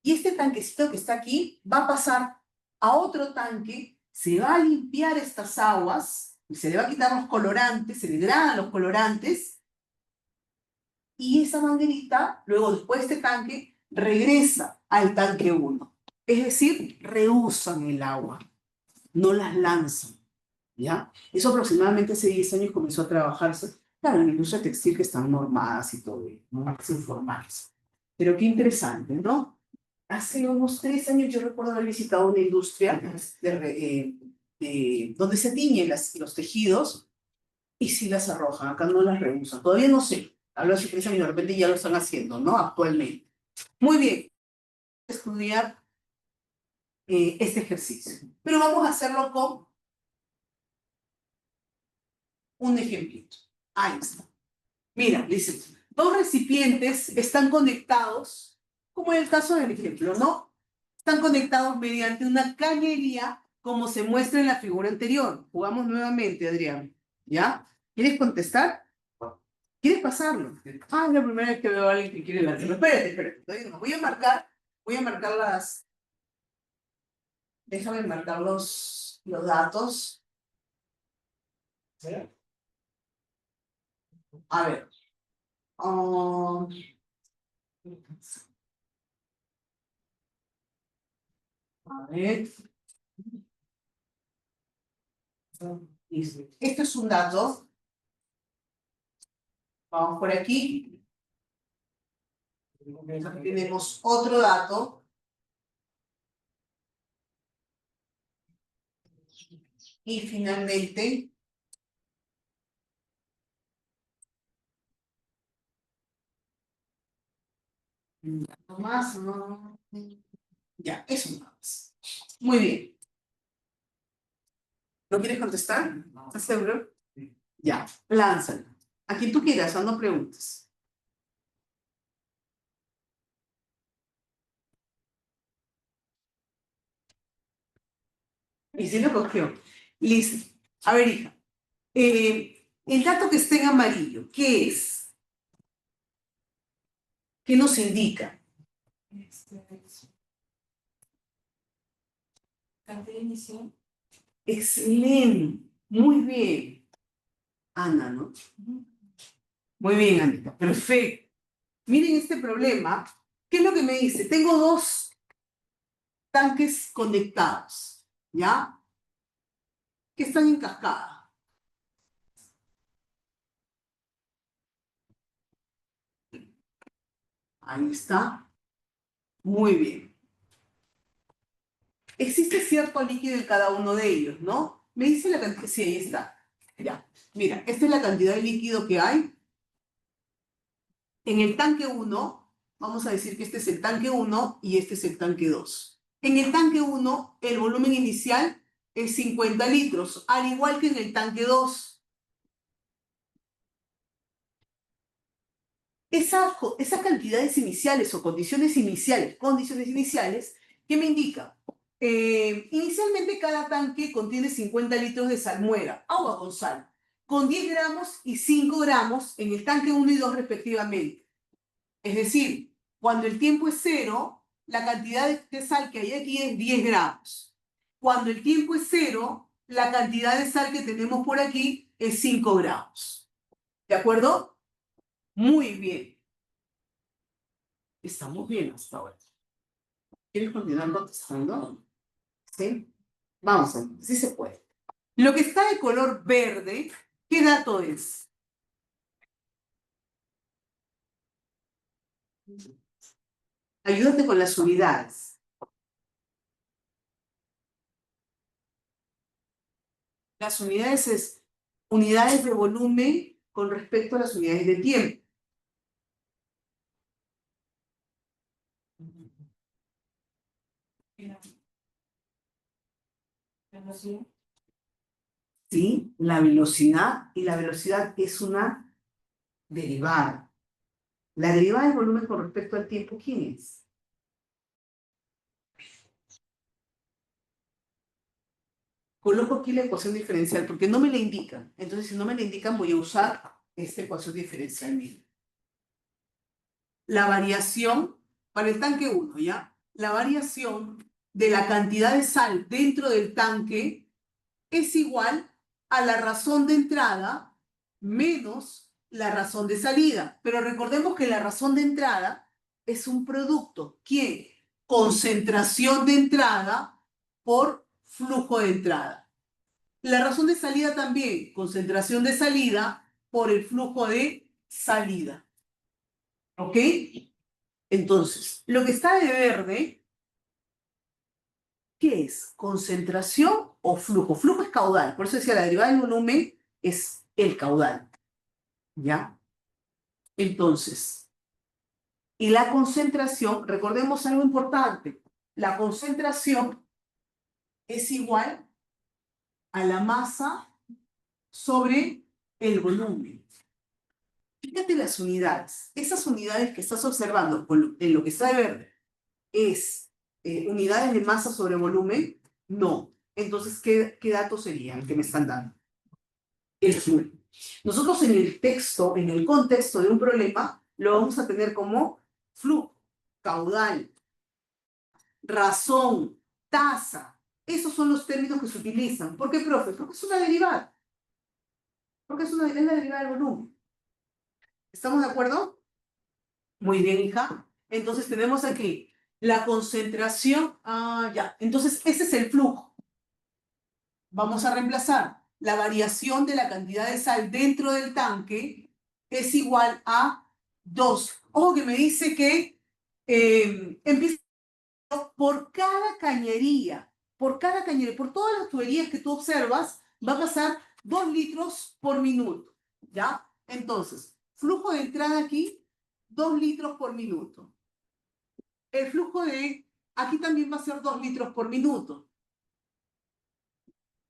y este tanquecito que está aquí va a pasar a otro tanque, se va a limpiar estas aguas, y se le va a quitar los colorantes, se le degradan los colorantes, y esa manguerita, luego después de este tanque, regresa al tanque 1. Es decir, reusan el agua, no las lanzan, ¿ya? Eso aproximadamente hace 10 años comenzó a trabajarse, claro, en la industria textil que están normadas y todo, ¿no? Más informales. Pero qué interesante, ¿no? Hace unos 3 años yo recuerdo haber visitado una industria donde se tiñen los tejidos y sí las arrojan, acá no las reusan. Todavía no sé, hablo hace 3 años y de repente ya lo están haciendo, ¿no? Actualmente. Muy bien, estudiar este ejercicio. Pero vamos a hacerlo con un ejemplito. Ahí está. Mira, dice, dos recipientes están conectados, como en el caso del ejemplo, ¿no? Están conectados mediante una cañería, como se muestra en la figura anterior. Jugamos nuevamente, Adrián. ¿Ya? ¿Quieres contestar? ¿Quieres pasarlo? Ah, es la primera vez que veo a alguien que quiere lanzarlo. Espérate. Todavía no. Voy a marcar las. Déjame marcar los datos. A ver. um, a ver. Listo. Esto es un dato. Vamos por aquí. Tenemos otro dato. Y finalmente, un dato más, ¿no? Ya, eso nada más. Muy bien. ¿No quieres contestar? ¿Estás seguro? Ya, lánzalo. A quien tú quieras, haznos preguntas. Y si lo cogió. Listo. A ver, hija. El dato que está en amarillo, ¿qué es? ¿Qué nos indica? Cantidad inicial. Excelente. Muy bien. Ana, ¿no? Muy bien, Anita. Perfecto. Miren este problema. ¿Qué es lo que me dice? Tengo dos tanques conectados, ¿ya? Que están en cascada. Ahí está. Muy bien. Existe cierto líquido en cada uno de ellos, ¿no? Me dice la cantidad. Sí, ahí está. Ya. Mira, esta es la cantidad de líquido que hay. En el tanque 1, vamos a decir que este es el tanque 1 y este es el tanque 2. En el tanque 1, el volumen inicial es 50 litros, al igual que en el tanque 2. Esas cantidades iniciales o condiciones iniciales, ¿qué me indica? Inicialmente cada tanque contiene 50 litros de salmuera, agua con sal, con 10 gramos y 5 gramos en el tanque 1 y 2 respectivamente. Es decir, cuando el tiempo es 0, la cantidad de sal que hay aquí es 10 gramos. Cuando el tiempo es 0, la cantidad de sal que tenemos por aquí es 5 gramos. ¿De acuerdo? Muy bien. Estamos bien hasta ahora. ¿Quieres continuar contestando? ¿Sí? Vamos a ver, sí se puede. Lo que está de color verde, ¿qué dato es? Ayúdate con las unidades. Las unidades es unidades de volumen con respecto a las unidades de tiempo. Sí, la velocidad, y la velocidad es una derivada. La derivada del volumen con respecto al tiempo, ¿quién es? Coloco aquí la ecuación diferencial porque no me la indican. Entonces, si no me la indican, voy a usar esta ecuación diferencial. Miren. La variación para el tanque 1, ¿ya? La variación de la cantidad de sal dentro del tanque es igual a la razón de entrada menos la razón de salida. Pero recordemos que la razón de entrada es un producto. ¿Qué? Concentración de entrada por flujo de entrada. La razón de salida también, concentración de salida por el flujo de salida. ¿Ok? Entonces, lo que está de verde, ¿qué es? ¿Concentración o flujo? Flujo es caudal, por eso decía la derivada del volumen es el caudal. ¿Ya? Entonces, y la concentración, recordemos algo importante, la concentración es igual a la masa sobre el volumen. Fíjate las unidades. Esas unidades que estás observando en lo que está de verde, ¿es unidades de masa sobre volumen? No. Entonces, ¿qué datos serían que me están dando? El flujo. Nosotros en el texto, en el contexto de un problema, lo vamos a tener como flujo, caudal, razón, tasa. Esos son los términos que se utilizan. ¿Por qué, profe? Porque es una derivada. Porque es la derivada del volumen. ¿Estamos de acuerdo? Muy bien, hija. Entonces tenemos aquí la concentración. Ah, ya. Entonces ese es el flujo. Vamos a reemplazar. La variación de la cantidad de sal dentro del tanque es igual a 2. Ojo que me dice que empieza por cada cañería, por todas las tuberías que tú observas, va a pasar 2 litros por minuto. ¿Ya? Entonces, flujo de entrada aquí, 2 litros por minuto. El flujo de aquí también va a ser 2 litros por minuto.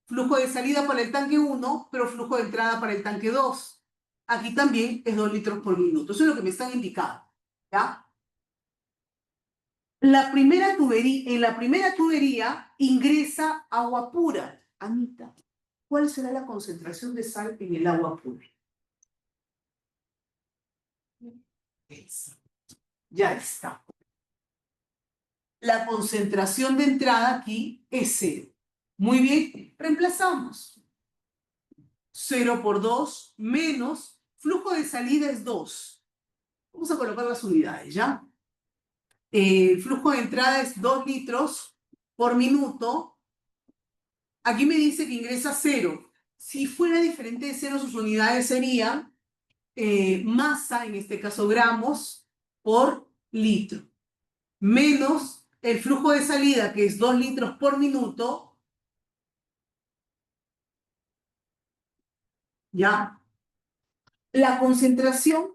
Flujo de salida para el tanque 1, pero flujo de entrada para el tanque 2. Aquí también es 2 litros por minuto. Eso es lo que me están indicando. ¿Ya? En la primera tubería ingresa agua pura. Anita, ¿cuál será la concentración de sal en el agua pura? Ya está. La concentración de entrada aquí es 0. Muy bien, reemplazamos. 0 por 2 menos flujo de salida es 2. Vamos a colocar las unidades, ¿ya? El flujo de entrada es 2 litros por minuto. Aquí me dice que ingresa 0. Si fuera diferente de 0, sus unidades serían masa, en este caso gramos, por litro. Menos el flujo de salida, que es 2 litros por minuto. ¿Ya? La concentración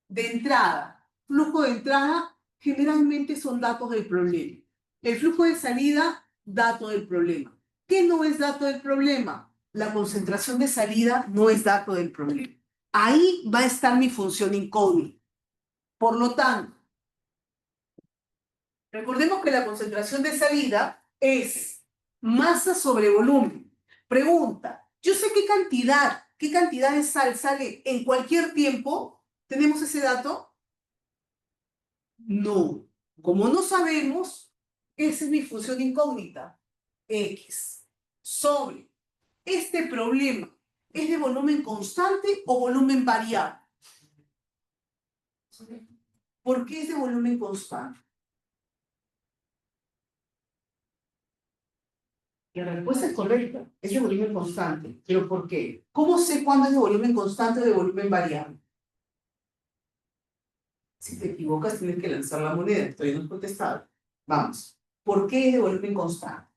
de entrada, flujo de entrada, generalmente son datos del problema. El flujo de salida, dato del problema. ¿Qué no es dato del problema? La concentración de salida no es dato del problema. Ahí va a estar mi función incógnita. Por lo tanto, recordemos que la concentración de salida es masa sobre volumen. Pregunta, yo sé qué cantidad de sal sale en cualquier tiempo. ¿Tenemos ese dato? No. Como no sabemos, esa es mi función incógnita. X sobre este problema. ¿Es de volumen constante o volumen variable? ¿Por qué es de volumen constante? La respuesta es correcta, es de volumen constante. ¿Pero por qué? ¿Cómo sé cuándo es de volumen constante o de volumen variable? Si te equivocas, tienes que lanzar la moneda. Estoy no has contestado. Vamos. ¿Por qué es de volumen constante?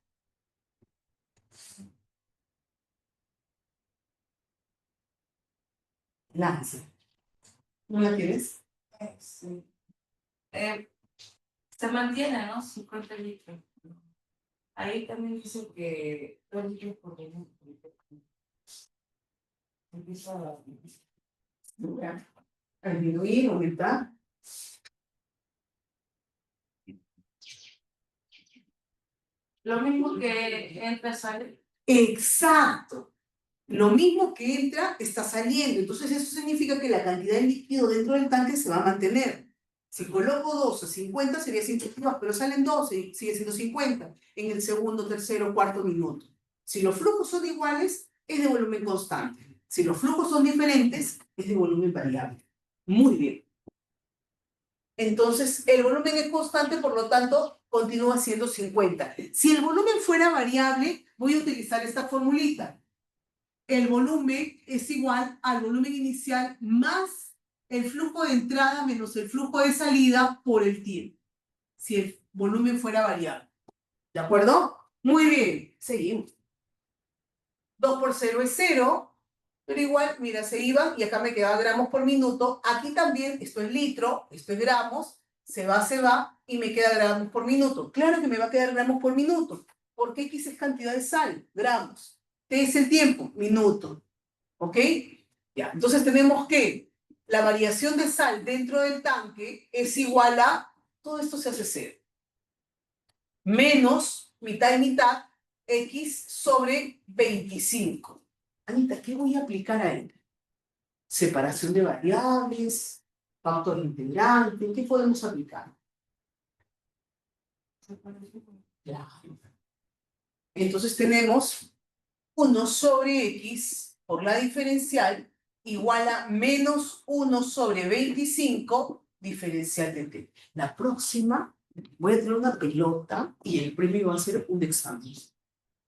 Lanza. ¿No la tienes? Sí. Se mantiene, ¿no? 50 litros. Ahí también dice que 2 litros por minuto. Empieza a Disminuir, aumentar. lo mismo que entra, sale. Exacto. Lo mismo que entra está saliendo. Entonces eso significa que la cantidad de líquido dentro del tanque se va a mantener. Si coloco 12, 50 sería 52, pero salen 12 y sigue siendo 50 en el segundo, tercero, cuarto minuto. Si los flujos son iguales, es de volumen constante. Si los flujos son diferentes, es de volumen variable. Muy bien. Entonces, el volumen es constante, por lo tanto, continúa siendo 50. Si el volumen fuera variable, voy a utilizar esta formulita. El volumen es igual al volumen inicial más el flujo de entrada menos el flujo de salida por el tiempo. Si el volumen fuera variable. ¿De acuerdo? Muy bien. Seguimos. 2 por 0 es 0. Pero igual, mira, se iba y acá me quedaba gramos por minuto. Aquí también, esto es litro, esto es gramos, se va y me queda gramos por minuto. Claro que me va a quedar gramos por minuto, porque X es cantidad de sal, gramos. T es el tiempo, minuto. ¿Ok? Ya, entonces tenemos que la variación de sal dentro del tanque es igual a, todo esto se hace 0, menos mitad y mitad, X sobre 25. Anita, ¿qué voy a aplicar ahí? Separación de variables, factor integrante, ¿qué podemos aplicar? Claro. Entonces tenemos 1 sobre X por la diferencial igual a menos 1 sobre 25 diferencial de T. La próxima voy a tener una pelota y el premio va a ser un examen.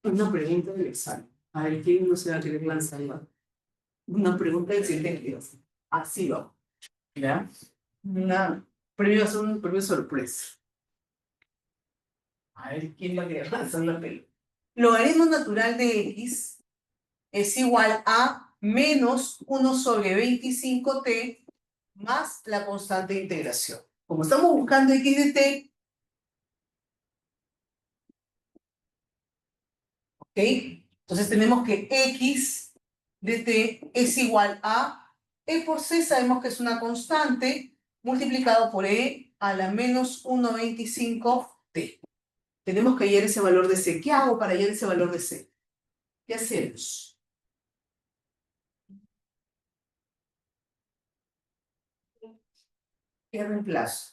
Una pregunta del examen. A ver, ¿quién no se va a querer lanzar? Una pregunta del siguiente. Así va. ¿Ya? Premio va a ser un premio sorpresa. A ver, ¿quién va a querer lanzar la pelota? Logaritmo natural de X es igual a menos 1 sobre 25t más la constante de integración. Como estamos buscando X de t, ¿ok? Entonces tenemos que X de t es igual a E por C, sabemos que es una constante, multiplicado por E a la menos 1,25t. Tenemos que hallar ese valor de C. ¿Qué hago para hallar ese valor de C? ¿Qué hacemos? ¿Qué reemplazo?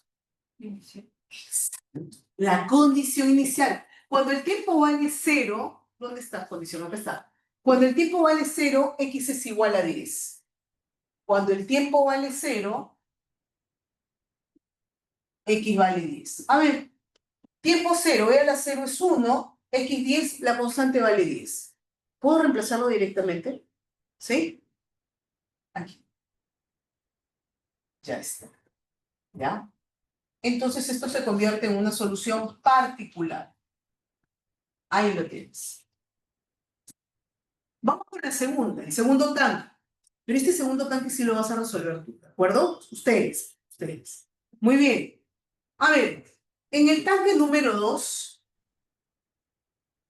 La condición inicial. Cuando el tiempo vale 0, ¿dónde está la condición? Acá está. Cuando el tiempo vale 0, X es igual a 10. Cuando el tiempo vale 0, X vale 10. A ver, tiempo 0, E a la 0 es 1, X 10, la constante vale 10. ¿Puedo reemplazarlo directamente? ¿Sí? Aquí. Ya está. ¿Ya? Entonces esto se convierte en una solución particular. Ahí lo tienes. Vamos con la segunda, el segundo tanque. Pero este segundo tanque sí lo vas a resolver tú, ¿de acuerdo? Ustedes. Muy bien. A ver, en el tanque número 2,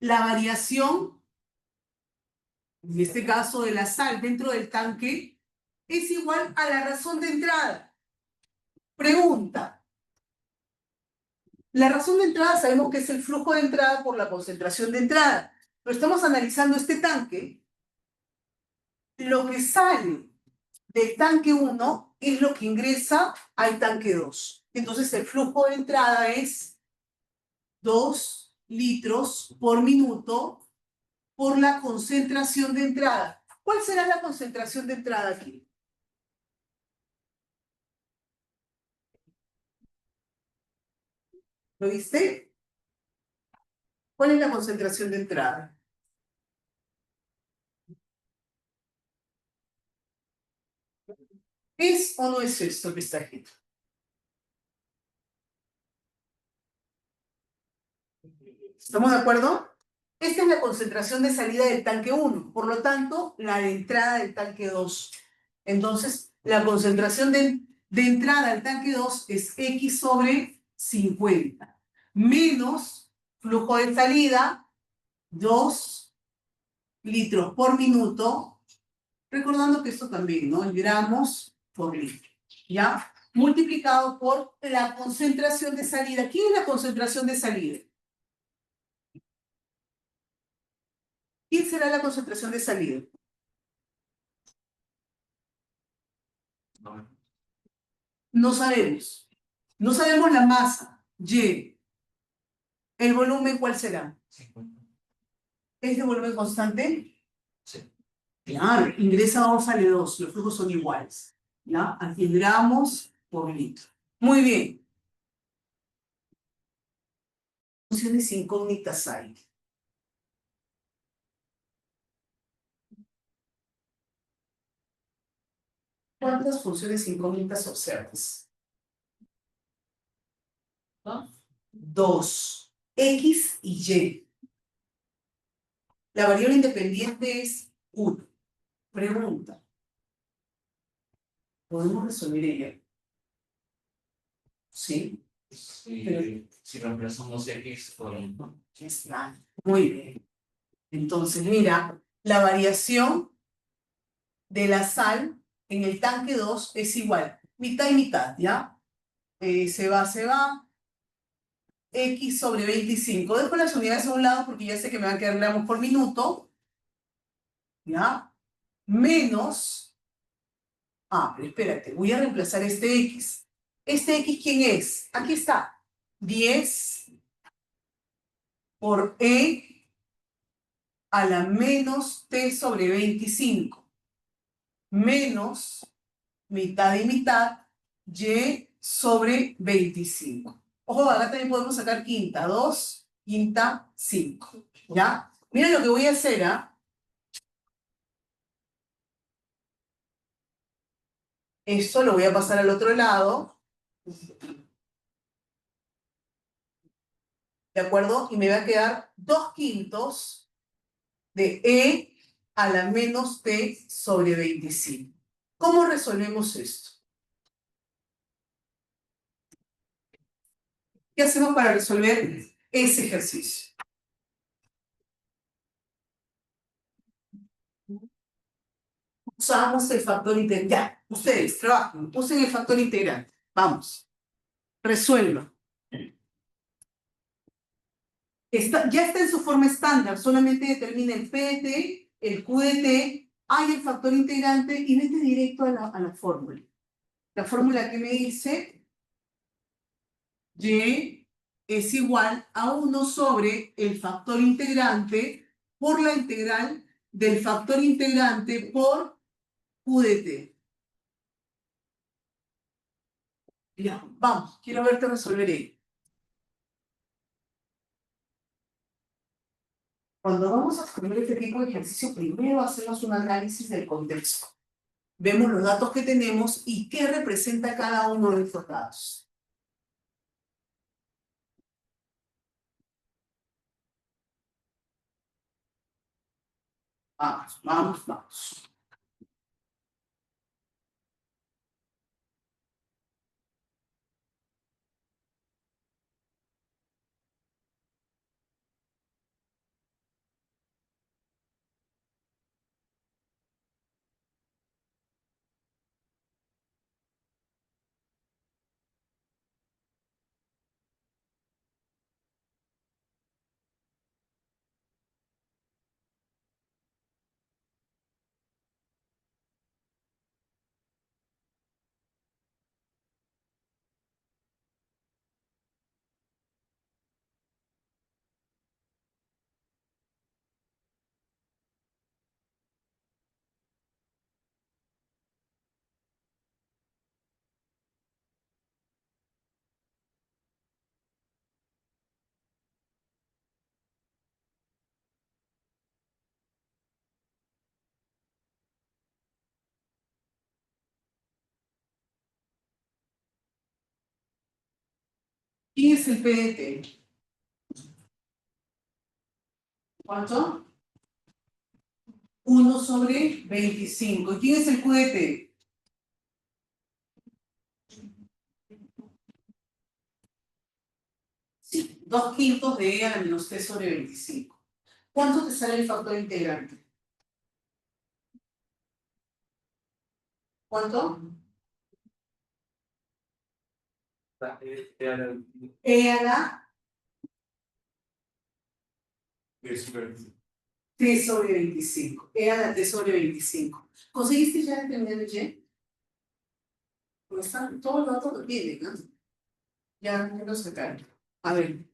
la variación, en este caso de la sal dentro del tanque, es igual a la razón de entrada. Pregunta. La razón de entrada sabemos que es el flujo de entrada por la concentración de entrada. Pero estamos analizando este tanque. Lo que sale del tanque 1 es lo que ingresa al tanque 2. Entonces el flujo de entrada es 2 litros por minuto por la concentración de entrada. ¿Cuál será la concentración de entrada aquí? ¿Lo viste? ¿Cuál es la concentración de entrada? ¿Es o no es esto que está escrito? ¿Estamos de acuerdo? Esta es la concentración de salida del tanque 1, por lo tanto, la de entrada del tanque 2. Entonces, la concentración de entrada al tanque 2 es X sobre 50, menos flujo de salida, 2 litros por minuto, recordando que esto también, ¿no? En gramos por litro, ¿ya? Multiplicado por la concentración de salida. ¿Quién es la concentración de salida? ¿Quién será la concentración de salida? No, No sabemos. No sabemos la masa. Y. ¿El volumen cuál será? 50. ¿Es de volumen constante? Sí. Claro, ingresa 2, sale 2. Los flujos son iguales. ¿Ya? Aquí gramos por litro. Muy bien. Funciones incógnitas hay. ¿Cuántas funciones incógnitas observas? ¿no? 2. X y Y. La variable independiente es 1. Pregunta. ¿Podemos resolver ella? Sí. Si reemplazamos X por Está. Muy bien. Entonces, mira, la variación de la sal en el tanque 2 es igual. Mitad y mitad, ¿ya? Se va. X sobre 25. Dejo las unidades a un lado porque ya sé que me van a quedar gramos por minuto. ¿Ya? Menos. Ah, pero espérate, voy a reemplazar este X. ¿Este X quién es? Aquí está. 10 por E a la menos T sobre 25. Menos mitad y mitad Y sobre 25. Ojo, acá también podemos sacar quinta. 2, quinta, 5. ¿Ya? Miren lo que voy a hacer, ¿ah? Esto lo voy a pasar al otro lado. ¿De acuerdo? Y me va a quedar 2 quintos de E a la menos T sobre 25. ¿Cómo resolvemos esto? ¿Qué hacemos para resolver ese ejercicio? Usamos el factor integral. Ya, ustedes trabajen, usen el factor integral. Vamos, resuelvan. Ya está en su forma estándar, solamente determina el P de T, el Q de T, hay el factor integrante y vete directo a la fórmula. La fórmula que me dice Y es igual a 1 sobre el factor integrante por la integral del factor integrante por Q de T. Ya, vamos, quiero verte resolver ello. Cuando vamos a resolver este tipo de ejercicio, primero hacemos un análisis del contexto. Vemos los datos que tenemos y qué representa cada uno de estos datos. Vamos. ¿Quién es el P de T? ¿Cuánto? 1 sobre 25. ¿Quién es el Q de T? Sí, 2 quintos de E a la menos T sobre 25. ¿Cuánto te sale el factor integrante? ¿Cuánto? E a la 10 sobre 25. T sobre 25. E a la T sobre 25. ¿Conseguiste ya determinar el Y? Pues están todos los datos que tienen, ¿no? Ya lo sacaron. A ver,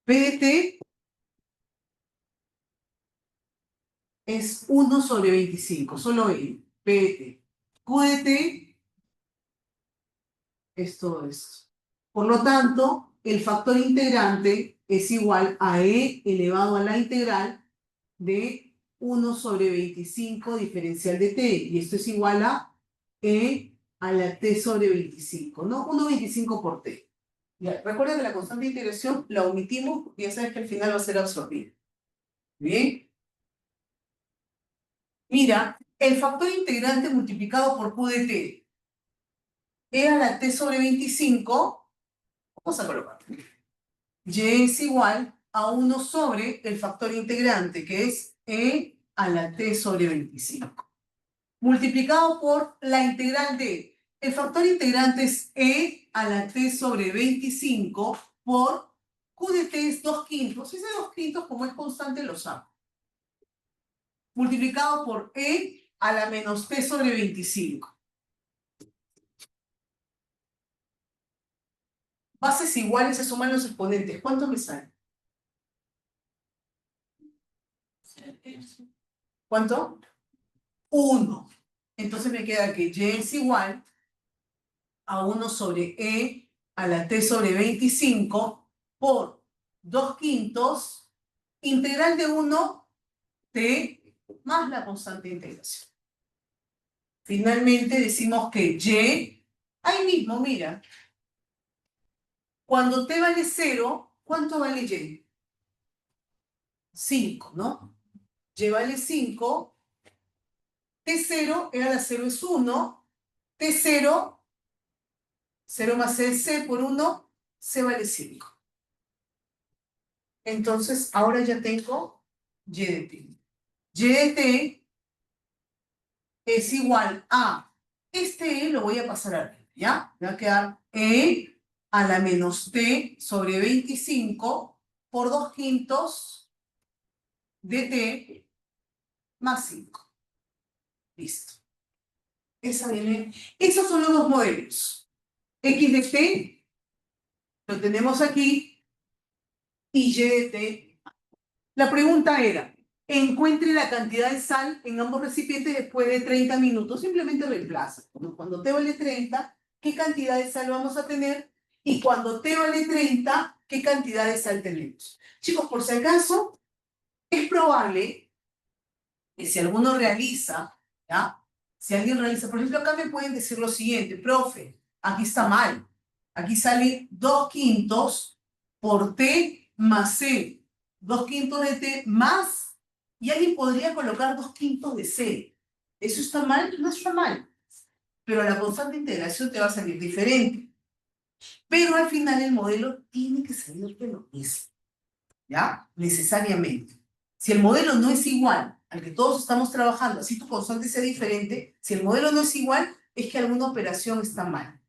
P de T es 1 sobre 25, solo E, P de T. Q de T es todo esto. Por lo tanto, el factor integrante es igual a E elevado a la integral de 1 sobre 25 diferencial de T. Y esto es igual a E a la T sobre 25, ¿no? 1,25 por T. Ya, recuerda que la constante de integración la omitimos porque ya sabes que al final va a ser absorbida. Bien. Mira, el factor integrante multiplicado por Q de T. E a la T sobre 25, vamos a colocar. Y es igual a 1 sobre el factor integrante, que es E a la T sobre 25. Multiplicado por la integral de, el factor integrante es E a la T sobre 25 por Q de T es 2/5. Ese 2/5, como es constante, lo saco. Multiplicado por E a la menos T sobre 25. Bases iguales se suman los exponentes. ¿Cuánto me sale? ¿Cuánto? 1. Entonces me queda que Y es igual a 1 sobre E a la T sobre 25 por 2/5 integral de 1 T más la constante de integración. Finalmente decimos que Y, ahí mismo, mira, cuando T vale 0, ¿cuánto vale Y? 5, ¿no? Y vale 5, T0, E a la 0 es 1, T0, 0 más C es C por 1, C vale 5. Entonces, ahora ya tengo Y de T. Y de T es igual a, este E lo voy a pasar arriba, ¿ya? Me va a quedar E a la menos T sobre 25 por 2/5 de T más 5. Listo. Esos son los dos modelos. X de T lo tenemos aquí y Y de T. La pregunta era, encuentre la cantidad de sal en ambos recipientes después de 30 minutos. Simplemente reemplaza. Cuando T vale 30, ¿qué cantidad de sal vamos a tener? Y cuando T vale 30, ¿qué cantidad de sal tenemos? Chicos, por si acaso, es probable que si alguno realiza, ¿ya? Si alguien realiza, por ejemplo, acá me pueden decir lo siguiente, profe, aquí está mal. Aquí sale 2/5 por T más C. 2/5 de T más, y alguien podría colocar 2/5 de C. ¿Eso está mal? No está mal. Pero la constante de integración te va a salir diferente. Pero al final el modelo tiene que salir de lo mismo. ¿Ya? Necesariamente. Si el modelo no es igual al que todos estamos trabajando, así tu constante sea diferente, si el modelo no es igual, es que alguna operación está mal.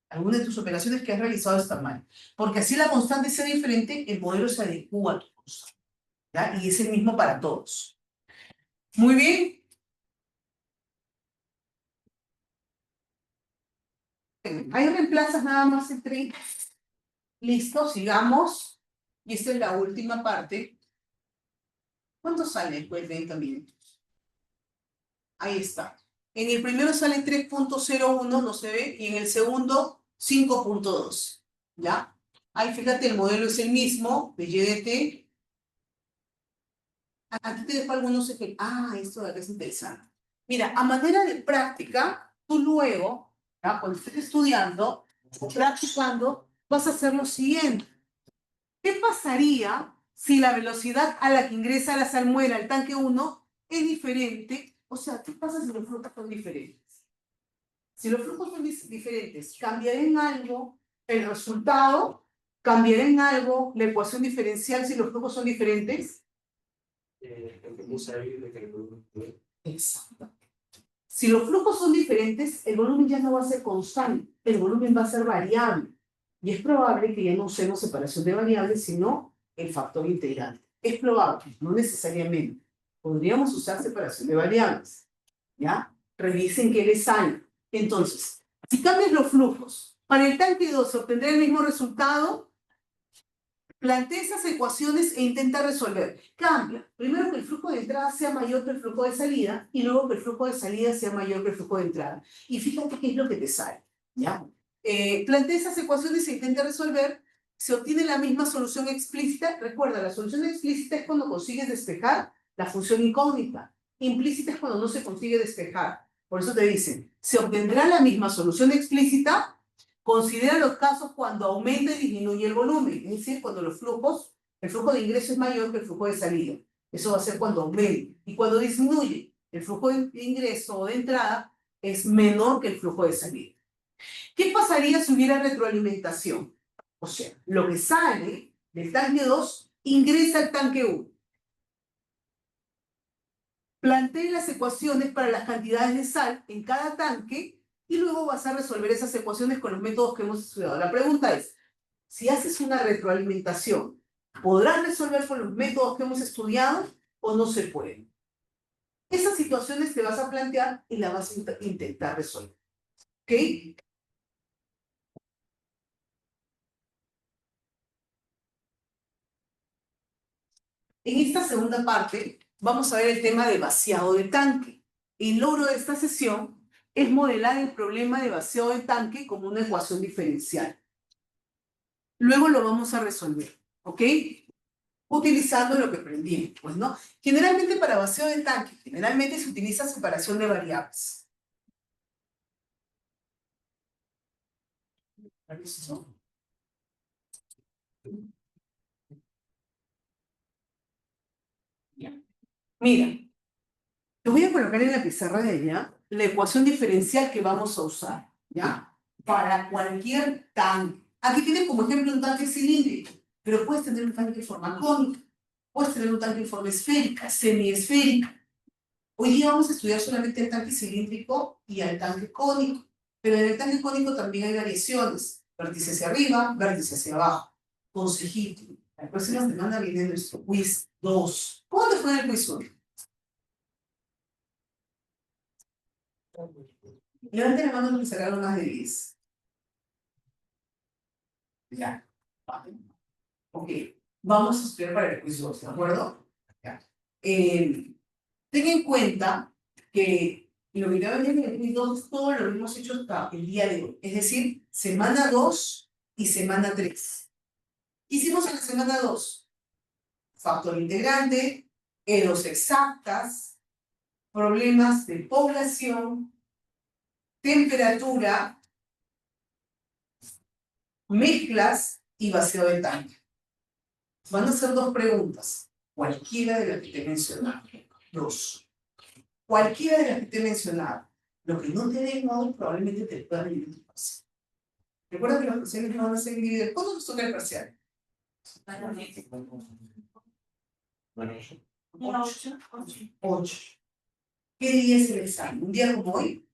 Alguna de tus operaciones que has realizado está mal. Porque así la constante sea diferente, el modelo se adecua a tu constante. ¿Ya? Y es el mismo para todos. Muy bien. Ahí reemplazas nada más el 30. Listo, sigamos. Y esta es la última parte. ¿Cuánto sale después de 30 minutos? Ahí está. En el primero sale 3,01, no se ve, y en el segundo 5,2. ¿Ya? Ahí fíjate, el modelo es el mismo de Y de T. Aquí te dejo algunos ejemplos. Ah, esto de acá es interesante. Mira, a manera de práctica, tú luego, ¿ya? Cuando estés estudiando o practicando, vas a hacer lo siguiente. ¿Qué pasaría si la velocidad a la que ingresa la salmuera al tanque 1 es diferente? O sea, ¿qué pasa si los flujos son diferentes? Si los flujos son diferentes, ¿cambiará en algo el resultado? ¿Cambiará en algo la ecuación diferencial si los flujos son diferentes? Exacto. Si los flujos son diferentes, el volumen ya no va a ser constante, el volumen va a ser variable. Y es probable que ya no usemos separación de variables, sino el factor integrante. Es probable, no necesariamente. Podríamos usar separación de variables, ¿ya? Revisen qué les sale. Entonces, si cambias los flujos, para el tanque 2 se obtendrá el mismo resultado. Plantea esas ecuaciones e intenta resolver. Cambia. Primero que el flujo de entrada sea mayor que el flujo de salida y luego que el flujo de salida sea mayor que el flujo de entrada. Y fíjate qué es lo que te sale, ¿ya? Plantea esas ecuaciones e intenta resolver. Se obtiene la misma solución explícita. Recuerda, la solución explícita es cuando consigues despejar la función incógnita. Implícita es cuando no se consigue despejar. Por eso te dicen, se obtendrá la misma solución explícita. Considera los casos cuando aumenta y disminuye el volumen, es decir, cuando el flujo de ingreso es mayor que el flujo de salida. Eso va a ser cuando aumente. Y cuando disminuye el flujo de ingreso o de entrada, es menor que el flujo de salida. ¿Qué pasaría si hubiera retroalimentación? O sea, lo que sale del tanque 2 ingresa al tanque 1. Plantee las ecuaciones para las cantidades de sal en cada tanque y luego vas a resolver esas ecuaciones con los métodos que hemos estudiado. La pregunta es, si haces una retroalimentación, ¿podrás resolver con los métodos que hemos estudiado o no se puede? Esas situaciones te vas a plantear y las vas a intentar resolver. ¿Ok? En esta segunda parte vamos a ver el tema de vaciado de tanque. El logro de esta sesión es modelar el problema de vaciado de tanque como una ecuación diferencial. Luego lo vamos a resolver, ¿ok? Utilizando lo que aprendimos, pues, ¿no? Generalmente para vacío de tanque, generalmente se utiliza separación de variables. ¿Listo? Mira, te voy a colocar en la pizarra de allá la ecuación diferencial que vamos a usar, ¿ya? Para cualquier tanque. Aquí tienes como ejemplo un tanque cilíndrico, pero puedes tener un tanque en forma cónica, puedes tener un tanque en forma esférica, semiesférica. Hoy día vamos a estudiar solamente el tanque cilíndrico y el tanque cónico, pero en el tanque cónico también hay variaciones, vértice hacia arriba, vértice hacia abajo. Consejito, la próxima semana viene nuestro quiz 2. ¿Cómo te fue en el quiz 1? Levanten la mano los que sacaron más de 10. Ya. Vale. Ok. Vamos a estudiar para el quiz 2, ¿de acuerdo? Ya. Ten en cuenta que lo que te va a venir en el quiz 2 es todo lo que hemos hecho hasta el día de hoy. Es decir, semana 2 y semana 3. ¿Qué hicimos en la semana 2? Factor integrante, EROS exactas, problemas de población, temperatura, mezclas y vacío de tanque. Van a ser 2 preguntas, cualquiera de las que te he mencionado. 2. Cualquiera de las que te he mencionado. Lo que no te den hoy probablemente te pueda venir en tu parcial. Recuerda que los parciales no van a ser individuales. ¿Cuándo nos toca el parcial? 8. ¿Qué día es el examen? ¿Un día como hoy?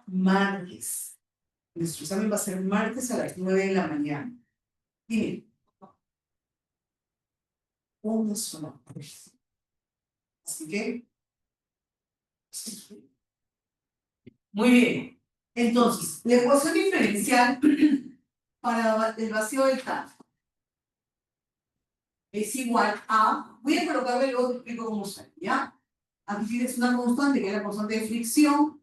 Martes. Nuestro examen va a ser martes a las 9 de la mañana. Dime. Una sola vez. Así que. Muy bien. Entonces, la ecuación diferencial para el vacío del tanque es igual a. Voy a colocarle y luego te explico cómo sale, ¿ya? Aquí tienes una constante que es la constante de fricción.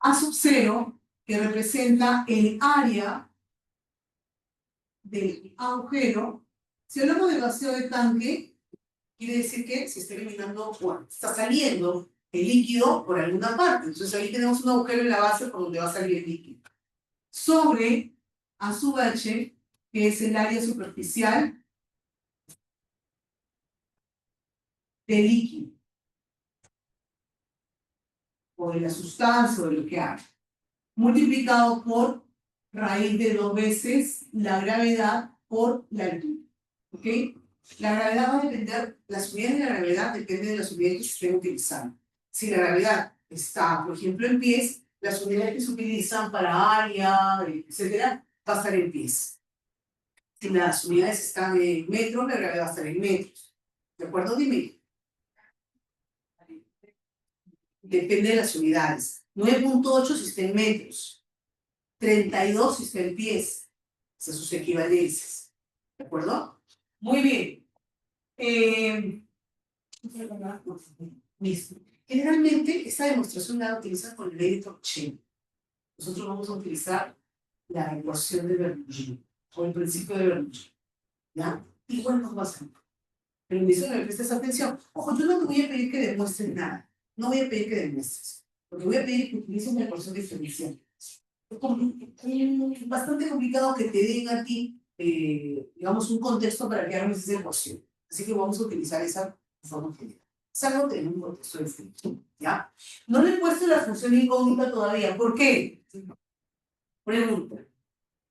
A sub 0, que representa el área del agujero. Si hablamos de vacío de tanque, quiere decir que se está eliminando, bueno, está saliendo el líquido por alguna parte. Entonces ahí tenemos un agujero en la base por donde va a salir el líquido. Sobre A sub H, que es el área superficial del líquido, o de la sustancia, o de lo que haga, multiplicado por raíz de 2 veces la gravedad por la altura. ¿Ok? La gravedad va a depender, las unidades de la gravedad dependen de las unidades que se estén utilizando. Si la gravedad está, por ejemplo, en pies, las unidades que se utilizan para área, etcétera, va a estar en pies. Si las unidades están en metros, la gravedad va a estar en metros. ¿De acuerdo? Dime. Depende de las unidades. 9.8 si está en metros. 32 si está en pies. Esas son sus equivalencias. ¿De acuerdo? Muy bien. Listo. Generalmente, esta demostración la utilizan con el ley de Torricelli. Nosotros vamos a utilizar la ecuación de Bernoulli, o el principio de Bernoulli. ¿Ya? Igual nos va a hacer. Pero me que le prestes atención. Ojo, yo no te voy a pedir que demuestres nada. No voy a pedir que demuestres. Porque voy a pedir que utilices una ecuación diferencial. Es bastante complicado que te den a ti, digamos, un contexto para que hagas esa ecuación. Así que vamos a utilizar esa forma general. Salvo tener un contexto definido, ¿ya? No le he puesto la función incógnita todavía. ¿Por qué? Pregunta.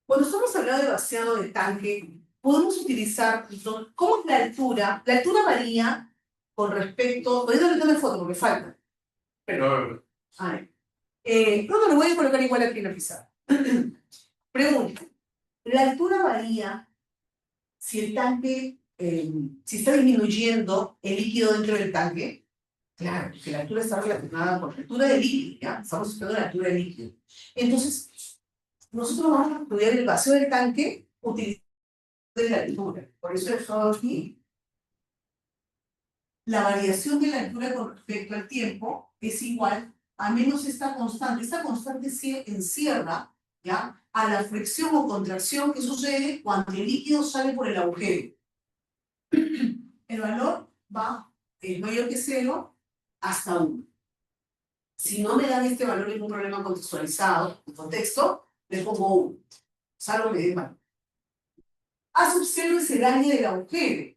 Cuando estamos hablando de vaciado de tanque, podemos utilizar, ¿cómo es la altura? La altura varía con respecto, ahorita le tomo foto porque falta. No, A ver. No, lo voy a colocar igual aquí en la pizarra. Pregunta. ¿La altura varía si el tanque, si está disminuyendo el líquido dentro del tanque? Claro, porque la altura está relacionada con la altura del líquido, ¿ya? Estamos estudiando la altura del líquido. Entonces, nosotros vamos a estudiar el vacío del tanque utilizando la altura. Por eso he dejado aquí. La variación de la altura con respecto al tiempo es igual a menos esta constante. Esta constante se encierra, ¿ya?, a la fricción o contracción que sucede cuando el líquido sale por el agujero. El valor va mayor que 0 hasta 1. Si no me dan este valor en un problema contextualizado, en contexto, le pongo 1. Salvo me den valor. A sub 0 es el área del agujero.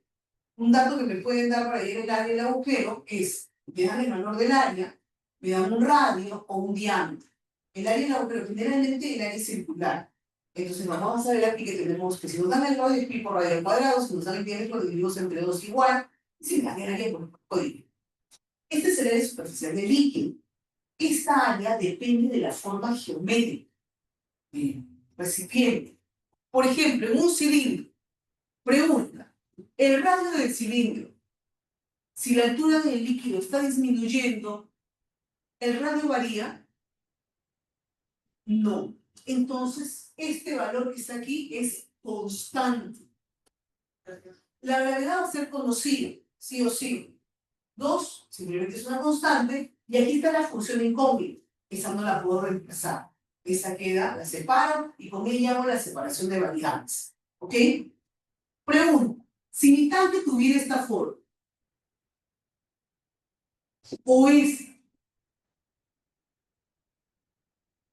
Un dato que me pueden dar para ir el área del agujero es, me dan el valor del área, me dan un radio o un diámetro. El área del agujero, generalmente el área es circular. Entonces vamos a ver aquí que tenemos que si nos dan el radio es pi por radio al cuadrado, si nos dan el diámetro lo dividimos entre 2 igual, y si me dan el área por código. Este es el área superficial del líquido. Esta área depende de la forma geométrica del recipiente. Por ejemplo, en un cilindro, pregunta, el radio del cilindro, si la altura del líquido está disminuyendo, ¿el radio varía? No. Entonces, este valor que está aquí es constante. La gravedad va a ser conocida, sí o sí. 2, simplemente es una constante, y aquí está la función incógnita. Esa no la puedo reemplazar. Esa queda, la separo, y con ella hago la separación de variables. ¿Ok? Pregunta, si mi tanque tuviera esta forma, o es,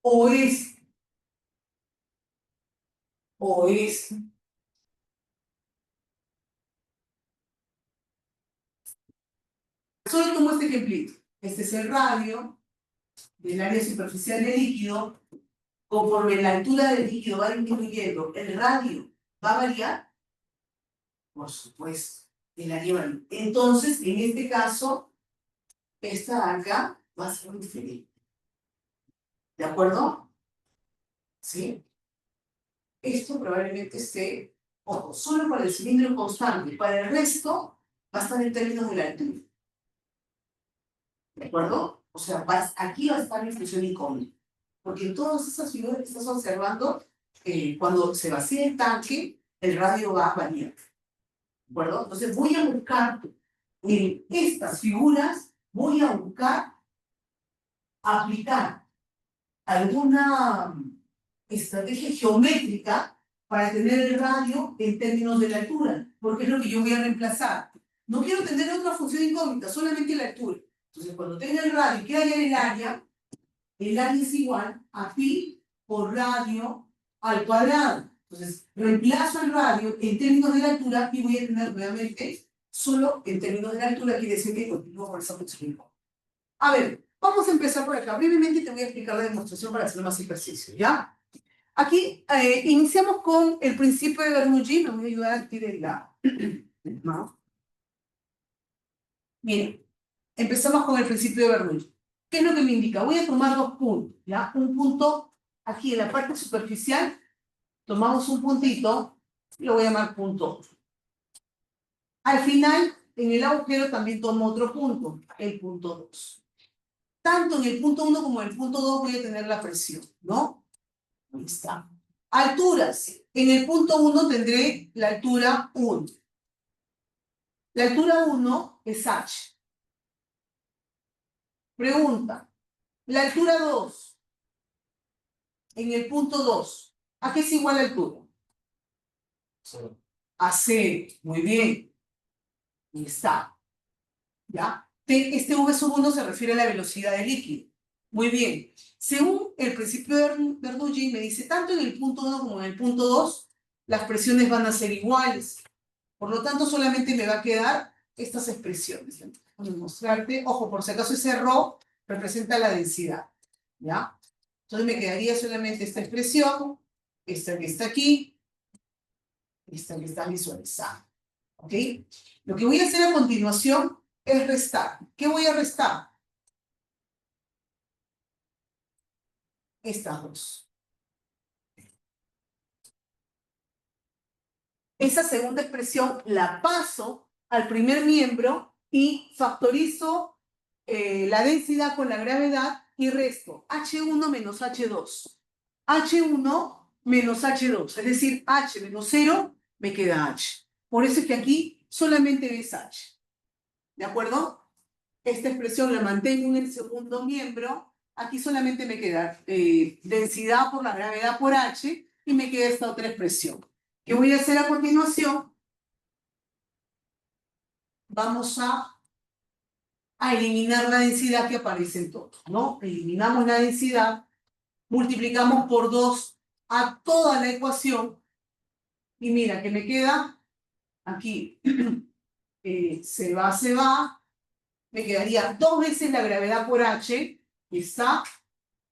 o es, o es, solo tomo este ejemplito. Este es el radio del área superficial del líquido. Conforme la altura del líquido va disminuyendo, ¿el radio va a variar? Por supuesto, el área varía. Entonces, en este caso, esta acá va a ser diferente. ¿De acuerdo? ¿Sí? Esto probablemente esté, ojo, solo para el cilindro constante. Para el resto, va a estar en términos de la altura. ¿De acuerdo? O sea, aquí va a estar mi función incógnita. Porque en todas esas figuras que estás observando, cuando se vacía el tanque, el radio va a variar. ¿De acuerdo? Entonces voy a buscar en estas figuras, voy a buscar aplicar alguna estrategia geométrica para tener el radio en términos de la altura, porque es lo que yo voy a reemplazar. No quiero tener otra función incógnita, solamente la altura. Entonces, cuando tenga el radio y quiera hallar el área es igual a pi por radio al cuadrado. Entonces, reemplazo el radio en términos de la altura y voy a tener nuevamente solo en términos de la altura, quiere decir que continúo con esa función. A ver, vamos a empezar por acá. Brevemente te voy a explicar la demostración para hacer más ejercicio, ¿ya? Aquí iniciamos con el principio de Bernoulli. Me voy a ayudar aquí del lado. ¿No? Miren, empezamos con el principio de Bernoulli. ¿Qué es lo que me indica? Voy a tomar 2 puntos, ¿ya? Un punto aquí en la parte superficial, tomamos un puntito Lo voy a llamar punto 1. Al final, en el agujero también tomo otro punto, el punto 2. Tanto en el punto 1 como en el punto 2 voy a tener la presión, ¿no? Ahí está. Alturas. En el punto 1 tendré la altura 1. La altura 1 es H. Pregunta. La altura 2. En el punto 2. ¿A qué es igual la altura? Cero. A C. Muy bien. Ahí está. ¿Ya? Este V1 se refiere a la velocidad del líquido. Muy bien. Según el principio de Bernoulli, me dice, tanto en el punto 1 como en el punto 2, las presiones van a ser iguales. Por lo tanto, solamente me va a quedar estas expresiones. Voy a mostrarte, ojo, por si acaso ese ρ representa la densidad. ¿Ya? Entonces me quedaría solamente esta expresión, esta que está aquí, esta que está visualizada. ¿Ok? Lo que voy a hacer a continuación es restar. ¿Qué voy a restar? Estas dos. Esa segunda expresión la paso al primer miembro y factorizo la densidad con la gravedad y resto H1 menos H2. H1 menos H2, es decir, H menos 0 me queda H. Por eso es que aquí solamente ves H. ¿De acuerdo? Esta expresión la mantengo en el segundo miembro. Aquí solamente me queda densidad por la gravedad por H y me queda esta otra expresión. ¿Qué voy a hacer a continuación? Vamos a eliminar la densidad que aparece en todo, ¿no? Eliminamos la densidad, multiplicamos por 2 a toda la ecuación y mira que me queda aquí, se va, me quedaría 2 veces la gravedad por H, está,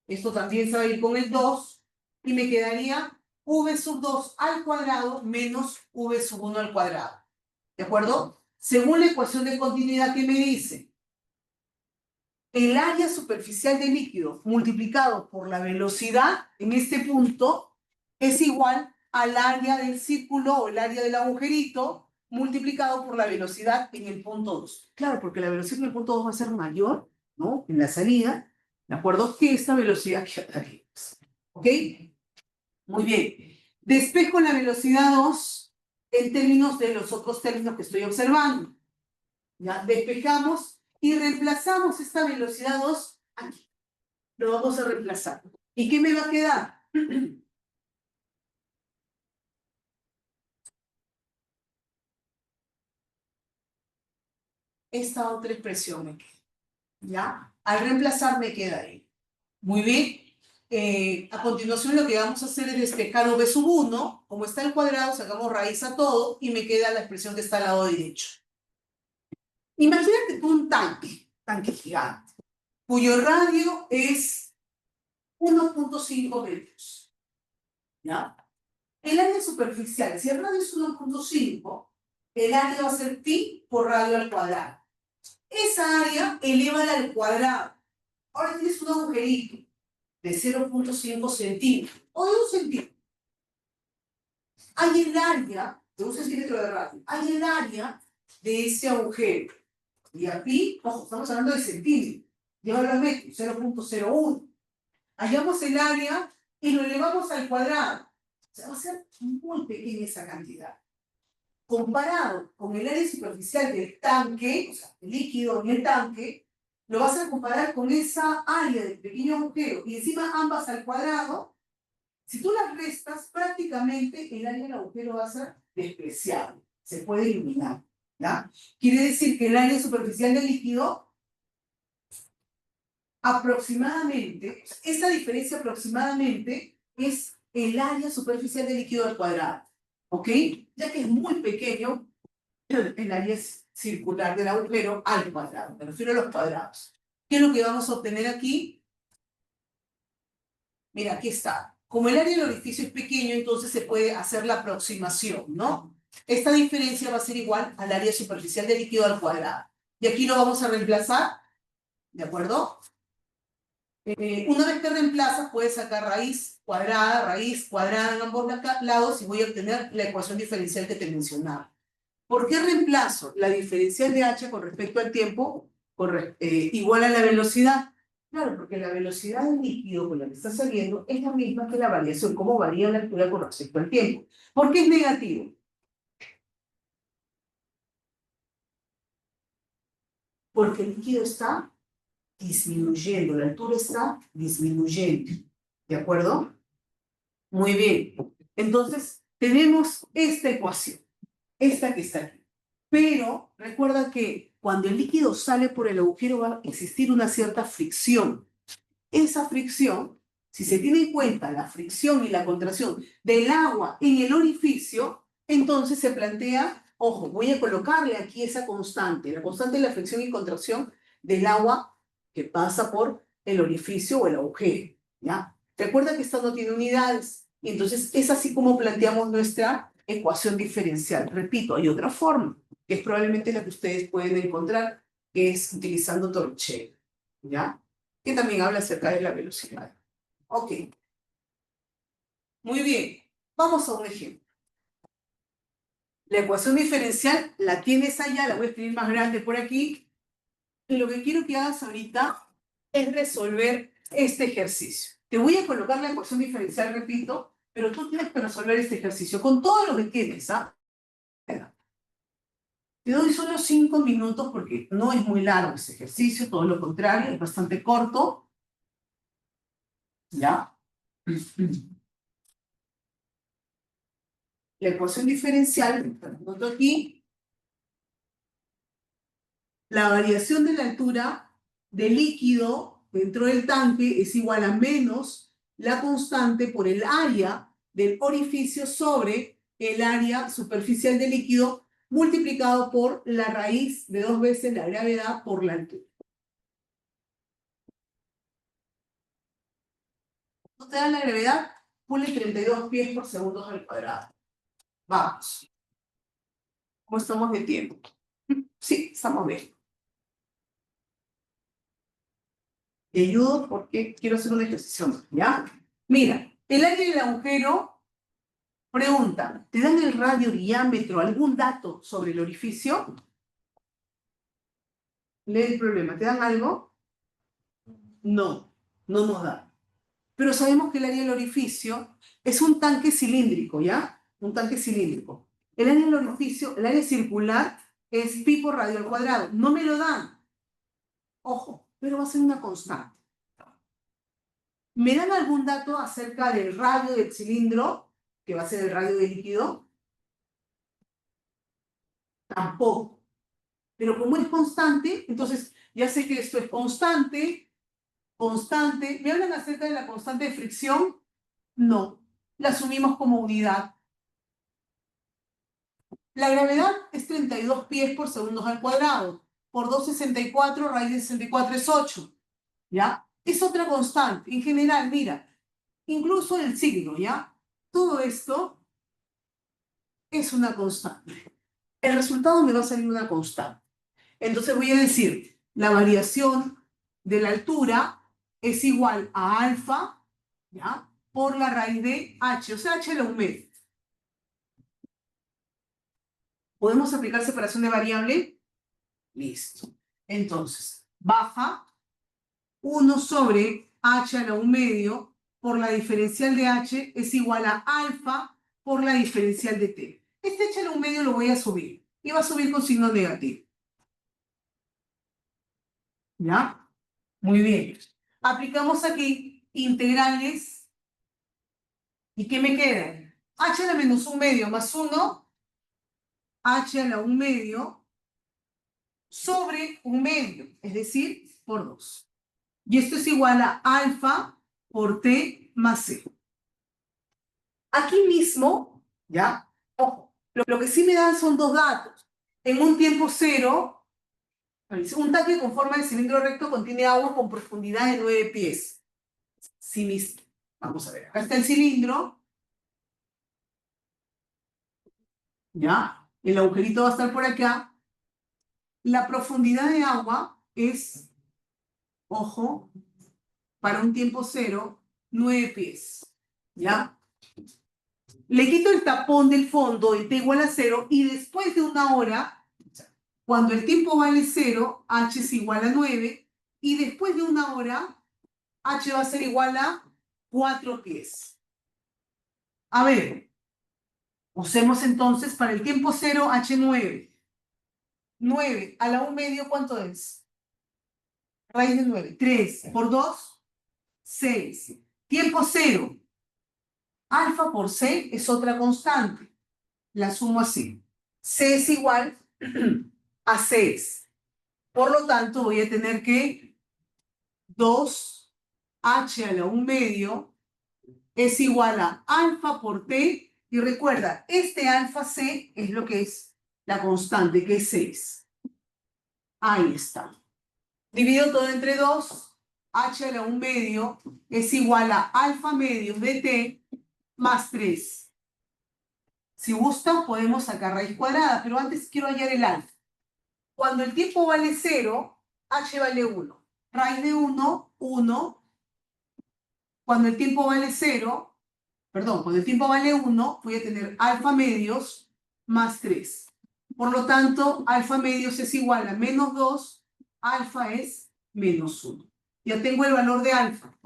esto también se va a ir con el 2, y me quedaría v sub 2 al cuadrado menos v sub 1 al cuadrado. ¿De acuerdo? Según la ecuación de continuidad que me dice, el área superficial del líquido multiplicado por la velocidad en este punto es igual al área del círculo o el área del agujerito multiplicado por la velocidad en el punto 2. Claro, porque la velocidad en el punto 2 va a ser mayor, ¿no? En la salida, ¿de acuerdo? Que esta velocidad que aquí. ¿Ok? Muy bien. Despejo la velocidad 2 en términos de los otros términos que estoy observando. ¿Ya? Despejamos y reemplazamos esta velocidad 2 aquí. Lo vamos a reemplazar. ¿Y qué me va a quedar? Esta otra expresión me queda. ¿Ya? Al reemplazar me queda ahí. Muy bien. A continuación lo que vamos a hacer es despejar v sub 1. Como está el cuadrado, sacamos raíz a todo y me queda la expresión que está al lado derecho. Imagínate tú un tanque gigante, cuyo radio es 1.5 metros. ¿Ya? El área superficial, si el radio es 1.5, el área va a ser pi por radio al cuadrado. Esa área, elévala al cuadrado. Ahora tienes un agujerito de 0.5 centímetros o de 1 centímetro. Hay el área de 1 centímetro de radio, hay el área de ese agujero. Y a pi, ojo, estamos hablando de centímetros, llévalo a metros, 0.01. Hallamos el área y lo elevamos al cuadrado. O sea, va a ser muy pequeña esa cantidad. Comparado con el área superficial del tanque, o sea, el líquido en el tanque, lo vas a comparar con esa área del pequeño agujero y encima ambas al cuadrado. Si tú las restas, prácticamente el área del agujero va a ser despreciable. Se puede eliminar. ¿Ya? Quiere decir que el área superficial del líquido aproximadamente, esa diferencia aproximadamente es el área superficial del líquido al cuadrado, ¿ok? Ya que es muy pequeño el área circular del agujero al cuadrado, me refiero a los cuadrados. ¿Qué es lo que vamos a obtener aquí? Mira, aquí está. Como el área del orificio es pequeño, entonces se puede hacer la aproximación, ¿no? Esta diferencia va a ser igual al área superficial del líquido al cuadrado. Y aquí lo vamos a reemplazar, ¿de acuerdo? Una vez que reemplazas, puedes sacar raíz cuadrada en ambos lados y voy a obtener la ecuación diferencial que te mencionaba. ¿Por qué reemplazo la diferencial de h con respecto al tiempo igual a la velocidad? Claro, porque la velocidad del líquido con la que está saliendo es la misma que la variación, cómo varía la altura con respecto al tiempo. ¿Por qué es negativo? Porque el líquido está disminuyendo, la altura está disminuyendo. ¿De acuerdo? Muy bien. Entonces, tenemos esta ecuación, esta que está aquí. Pero recuerda que cuando el líquido sale por el agujero va a existir una cierta fricción. Esa fricción, si se tiene en cuenta la fricción y la contracción del agua en el orificio, entonces se plantea, ojo, voy a colocarle aquí esa constante, la constante de la fricción y contracción del agua que pasa por el orificio o el agujero, ¿ya? Recuerda que esta no tiene unidades, y entonces es así como planteamos nuestra ecuación diferencial. Repito, hay otra forma, que es probablemente la que ustedes pueden encontrar, que es utilizando Torricelli, ¿ya? Que también habla acerca de la velocidad. Ok. Muy bien. Vamos a un ejemplo. La ecuación diferencial la tienes allá, la voy a escribir más grande por aquí. Y lo que quiero que hagas ahorita es resolver este ejercicio. Te voy a colocar la ecuación diferencial, repito, pero tú tienes que resolver este ejercicio con todo lo que tienes, ¿ah? Te doy solo 5 minutos porque no es muy largo ese ejercicio, todo lo contrario, es bastante corto. ¿Ya? La ecuación diferencial, noto aquí, la variación de la altura del líquido dentro del tanque es igual a menos la constante por el área del orificio sobre el área superficial del líquido multiplicado por la raíz de 2 veces la gravedad por la altura. ¿No te da la gravedad? Ponle 32 pies por segundo al cuadrado. Vamos. ¿Cómo estamos de tiempo? Sí, estamos bien. Te ayudo porque quiero hacer un ejercicio, ¿ya? Mira, el área del agujero, pregunta, ¿te dan el radio, diámetro, algún dato sobre el orificio? Lee el problema, ¿te dan algo? No, no nos da. Pero sabemos que el área del orificio es un tanque cilíndrico, ¿ya? Un tanque cilíndrico. El área del orificio, el área circular, es pi por radio al cuadrado. No me lo dan. Ojo, pero va a ser una constante. ¿Me dan algún dato acerca del radio del cilindro, que va a ser el radio del líquido? Tampoco. Pero como es constante, entonces ya sé que esto es constante, constante. ¿Me hablan acerca de la constante de fricción? No. La asumimos como unidad. La gravedad es 32 pies por segundos al cuadrado. Por 2,64, raíz de 64 es 8. ¿Ya? Es otra constante. En general, mira, incluso el signo, ¿ya? Todo esto es una constante. El resultado me va a salir una constante. Entonces voy a decir, la variación de la altura es igual a alfa, ¿ya? Por la raíz de h, o sea, h la un medio. ¿Podemos aplicar separación de variable? Listo. Entonces, baja 1 sobre h a la un medio por la diferencial de h es igual a alfa por la diferencial de t. Este h a la un medio lo voy a subir. Y va a subir con signo negativo. ¿Ya? Muy bien. Aplicamos aquí integrales. ¿Y qué me queda? H a la menos un medio más 1, h a la un medio sobre un medio, es decir, por 2. Y esto es igual a alfa por t más c. Aquí mismo, ¿ya? Ojo, lo que sí me dan son dos datos. En un tiempo cero, un tanque con forma de cilindro recto contiene agua con profundidad de 9 pies. Vamos a ver, acá está el cilindro. ¿Ya? El agujerito va a estar por acá. La profundidad de agua es, ojo, para un tiempo cero, 9 pies. ¿Ya? Le quito el tapón del fondo en t igual a 0 y después de una hora, cuando el tiempo vale 0, h es igual a 9 y después de una hora, h va a ser igual a 4 pies. A ver, usemos entonces para el tiempo 0, h9. 9 a la 1 medio, ¿cuánto es? Raíz de 9. 3 por 2, 6. Tiempo 0. Alfa por c es otra constante. La sumo así. C es igual a 6. Por lo tanto, voy a tener que 2h a la 1 medio es igual a alfa por t. Y recuerda, este alfa c es lo que es la constante, que es 6. Ahí está. Divido todo entre 2. H a la 1 medio es igual a alfa medio de t más 3. Si gusta, podemos sacar raíz cuadrada, pero antes quiero hallar el alfa. Cuando el tiempo vale 0, h vale 1. Raíz de 1, 1. Cuando el tiempo vale 0, perdón, cuando el tiempo vale 1, voy a tener alfa medios más 3. Por lo tanto, alfa medios es igual a menos 2, alfa es menos 1. Ya tengo el valor de alfa.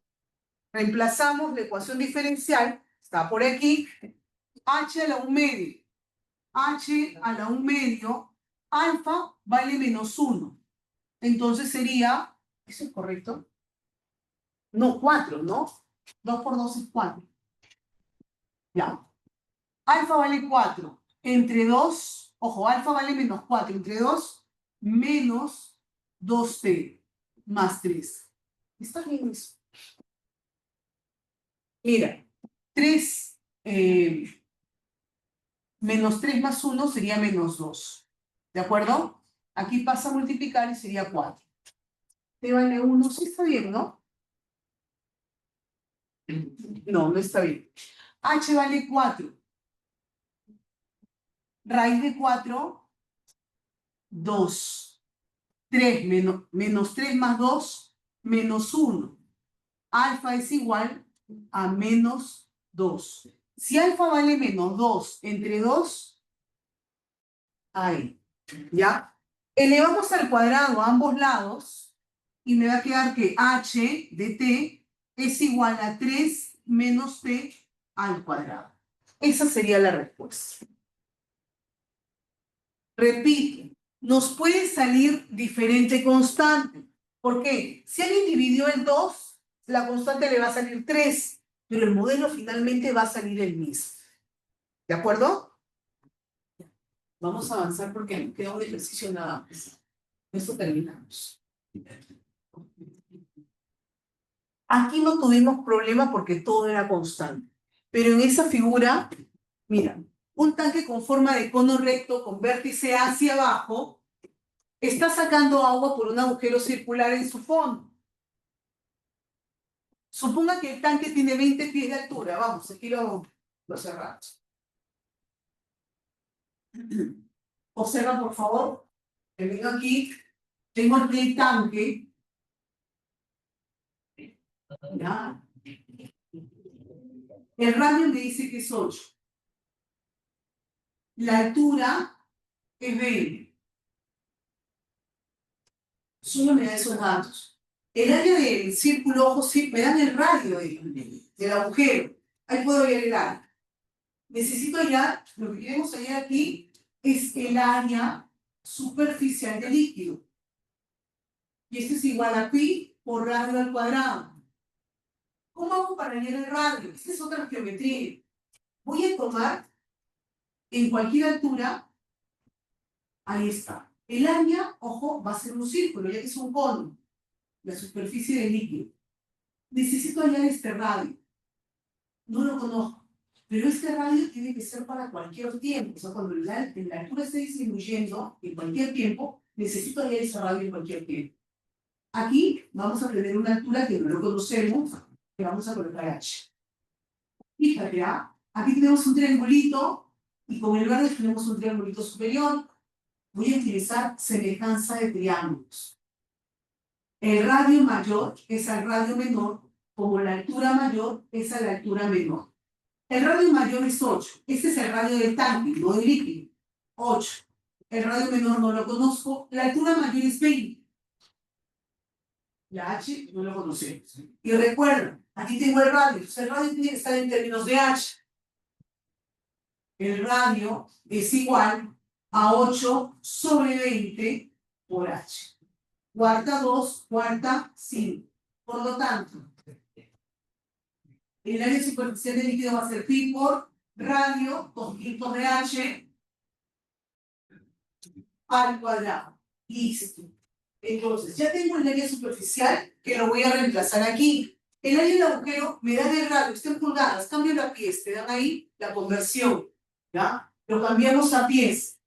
Reemplazamos la ecuación diferencial, está por aquí, h a la 1 medio. H a la 1 medio, alfa vale menos 1. Entonces sería, ¿eso es correcto? No, 4, ¿no? 2 por 2 es 4. Ya. Alfa vale 4. Entre 2, ojo, alfa vale menos 4. Entre 2, menos 2t más 3. ¿Está bien eso? Mira, 3 menos 3 más 1 sería menos 2. ¿De acuerdo? Aquí pasa a multiplicar y sería 4. T vale 1, sí está bien, ¿no? No, no está bien. H vale 4. Raíz de 4, 2. 3 menos 3 más 2, menos 1. Alfa es igual a menos 2. Si alfa vale menos 2 entre 2, ahí, ¿ya? Elevamos al cuadrado a ambos lados y me va a quedar que h de t es igual a 3 menos t al cuadrado. Esa sería la respuesta. Repito, nos puede salir diferente constante. ¿Por qué? Si alguien dividió el 2, la constante le va a salir 3, pero el modelo finalmente va a salir el mismo. ¿De acuerdo? Vamos a avanzar porque queda un ejercicio nada más. Esto terminamos. Aquí no tuvimos problema porque todo era constante. Pero en esa figura, mira, un tanque con forma de cono recto con vértice hacia abajo está sacando agua por un agujero circular en su fondo. Suponga que el tanque tiene 20 pies de altura. Vamos, aquí lo cerramos. Observa, por favor. Que vengo aquí. Tengo aquí el tanque. ¿Ya? El radio me dice que es 8. La altura es 20. Súmame a esos datos. El área del círculo, ojo, sí, me dan el radio del agujero. Ahí puedo ver el área. Necesito hallar, lo que queremos hallar aquí es el área superficial del líquido. Y esto es igual a pi por radio al cuadrado. ¿Cómo hago para hallar el radio? Esta es otra geometría. Voy a tomar en cualquier altura, ahí está. El área, ojo, va a ser un círculo, ya que es un cono, la superficie del líquido. Necesito hallar este radio. No lo conozco, pero este radio tiene que ser para cualquier tiempo. O sea, cuando la altura esté disminuyendo en cualquier tiempo, necesito hallar ese radio en cualquier tiempo. Aquí vamos a tener una altura que no lo conocemos, que vamos a colocar h. Fíjate, ¿ah? Aquí tenemos un triangulito y con el verde tenemos un triangulito superior. Voy a utilizar semejanza de triángulos. El radio mayor es al radio menor, como la altura mayor es a la altura menor. El radio mayor es 8. Este es el radio del tanque, no del líquido. 8. El radio menor no lo conozco. La altura mayor es 20. La H no lo conocemos. Y recuerda, aquí tengo el radio. Entonces el radio tiene que estar en términos de H. El radio es igual a 8 sobre 20 por H. Cuarta 2, cuarta 5. Por lo tanto, el área superficial del líquido va a ser pi por radio, 200 de H al cuadrado. Listo. Entonces, ya tengo el área superficial que lo voy a reemplazar aquí. El área del agujero me da de radio, está en pulgadas, cambio a pies, te dan ahí la conversión. ¿Ya? Lo cambiamos a pies.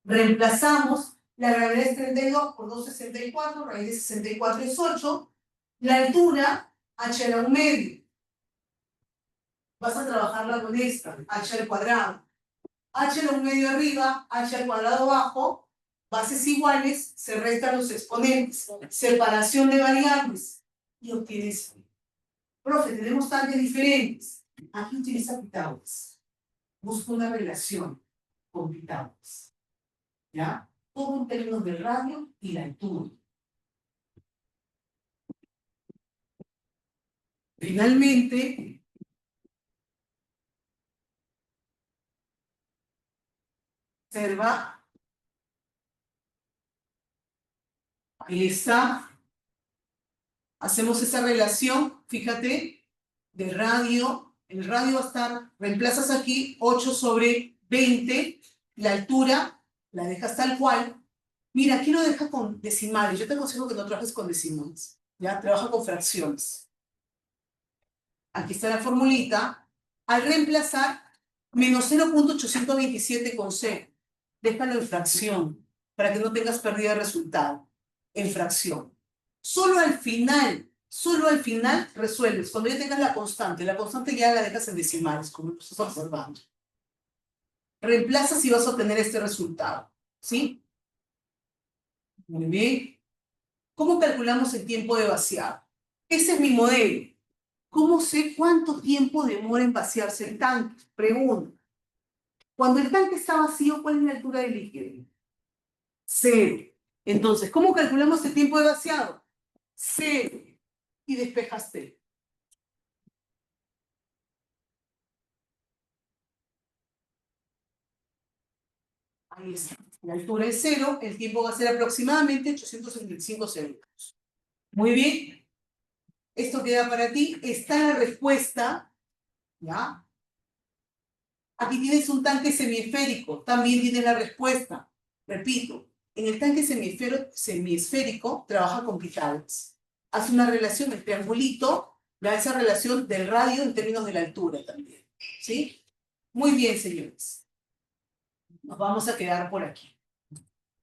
Reemplazamos, la gravedad es 32 por 2,64, raíz de 64 es 8. La altura, h a la 1 medio. Vas a trabajarla con esta, h al cuadrado. H a la 1 medio arriba, h al cuadrado abajo, bases iguales, se restan los exponentes, separación de variables, y obtienes. Profe, tenemos tanques diferentes. Aquí utiliza Pitágoras. Busca una relación con Pitágoras. ¿Ya? Todo en términos del radio y la altura. Finalmente, observa, ahí está, hacemos esa relación, fíjate, de radio, el radio va a estar, reemplazas aquí 8 sobre 20, la altura la dejas tal cual. Mira, aquí lo deja con decimales, yo te aconsejo que no trabajes con decimales, ya, trabaja con fracciones. Aquí está la formulita, al reemplazar, menos 0.827 con C, déjalo en fracción, para que no tengas pérdida de resultado, en fracción. Solo al final resuelves, cuando ya tengas la constante ya la dejas en decimales, como lo estás observando. Reemplazas y vas a obtener este resultado, ¿sí? Muy bien. ¿Cómo calculamos el tiempo de vaciado? Ese es mi modelo. ¿Cómo sé cuánto tiempo demora en vaciarse el tanque? Pregunta. Cuando el tanque está vacío, ¿cuál es la altura del líquido? 0. Entonces, ¿cómo calculamos el tiempo de vaciado? 0. Y despejaste. Ahí está. La altura es 0, el tiempo va a ser aproximadamente 865 segundos. Muy bien. Esto queda para ti. Está la respuesta. ¿Ya? Aquí tienes un tanque semiesférico. También tienes la respuesta. Repito, en el tanque semiesférico trabaja con Pitágoras. Hace una relación, el triangulito, da esa relación del radio en términos de la altura también. ¿Sí? Muy bien, señores. Nos vamos a quedar por aquí.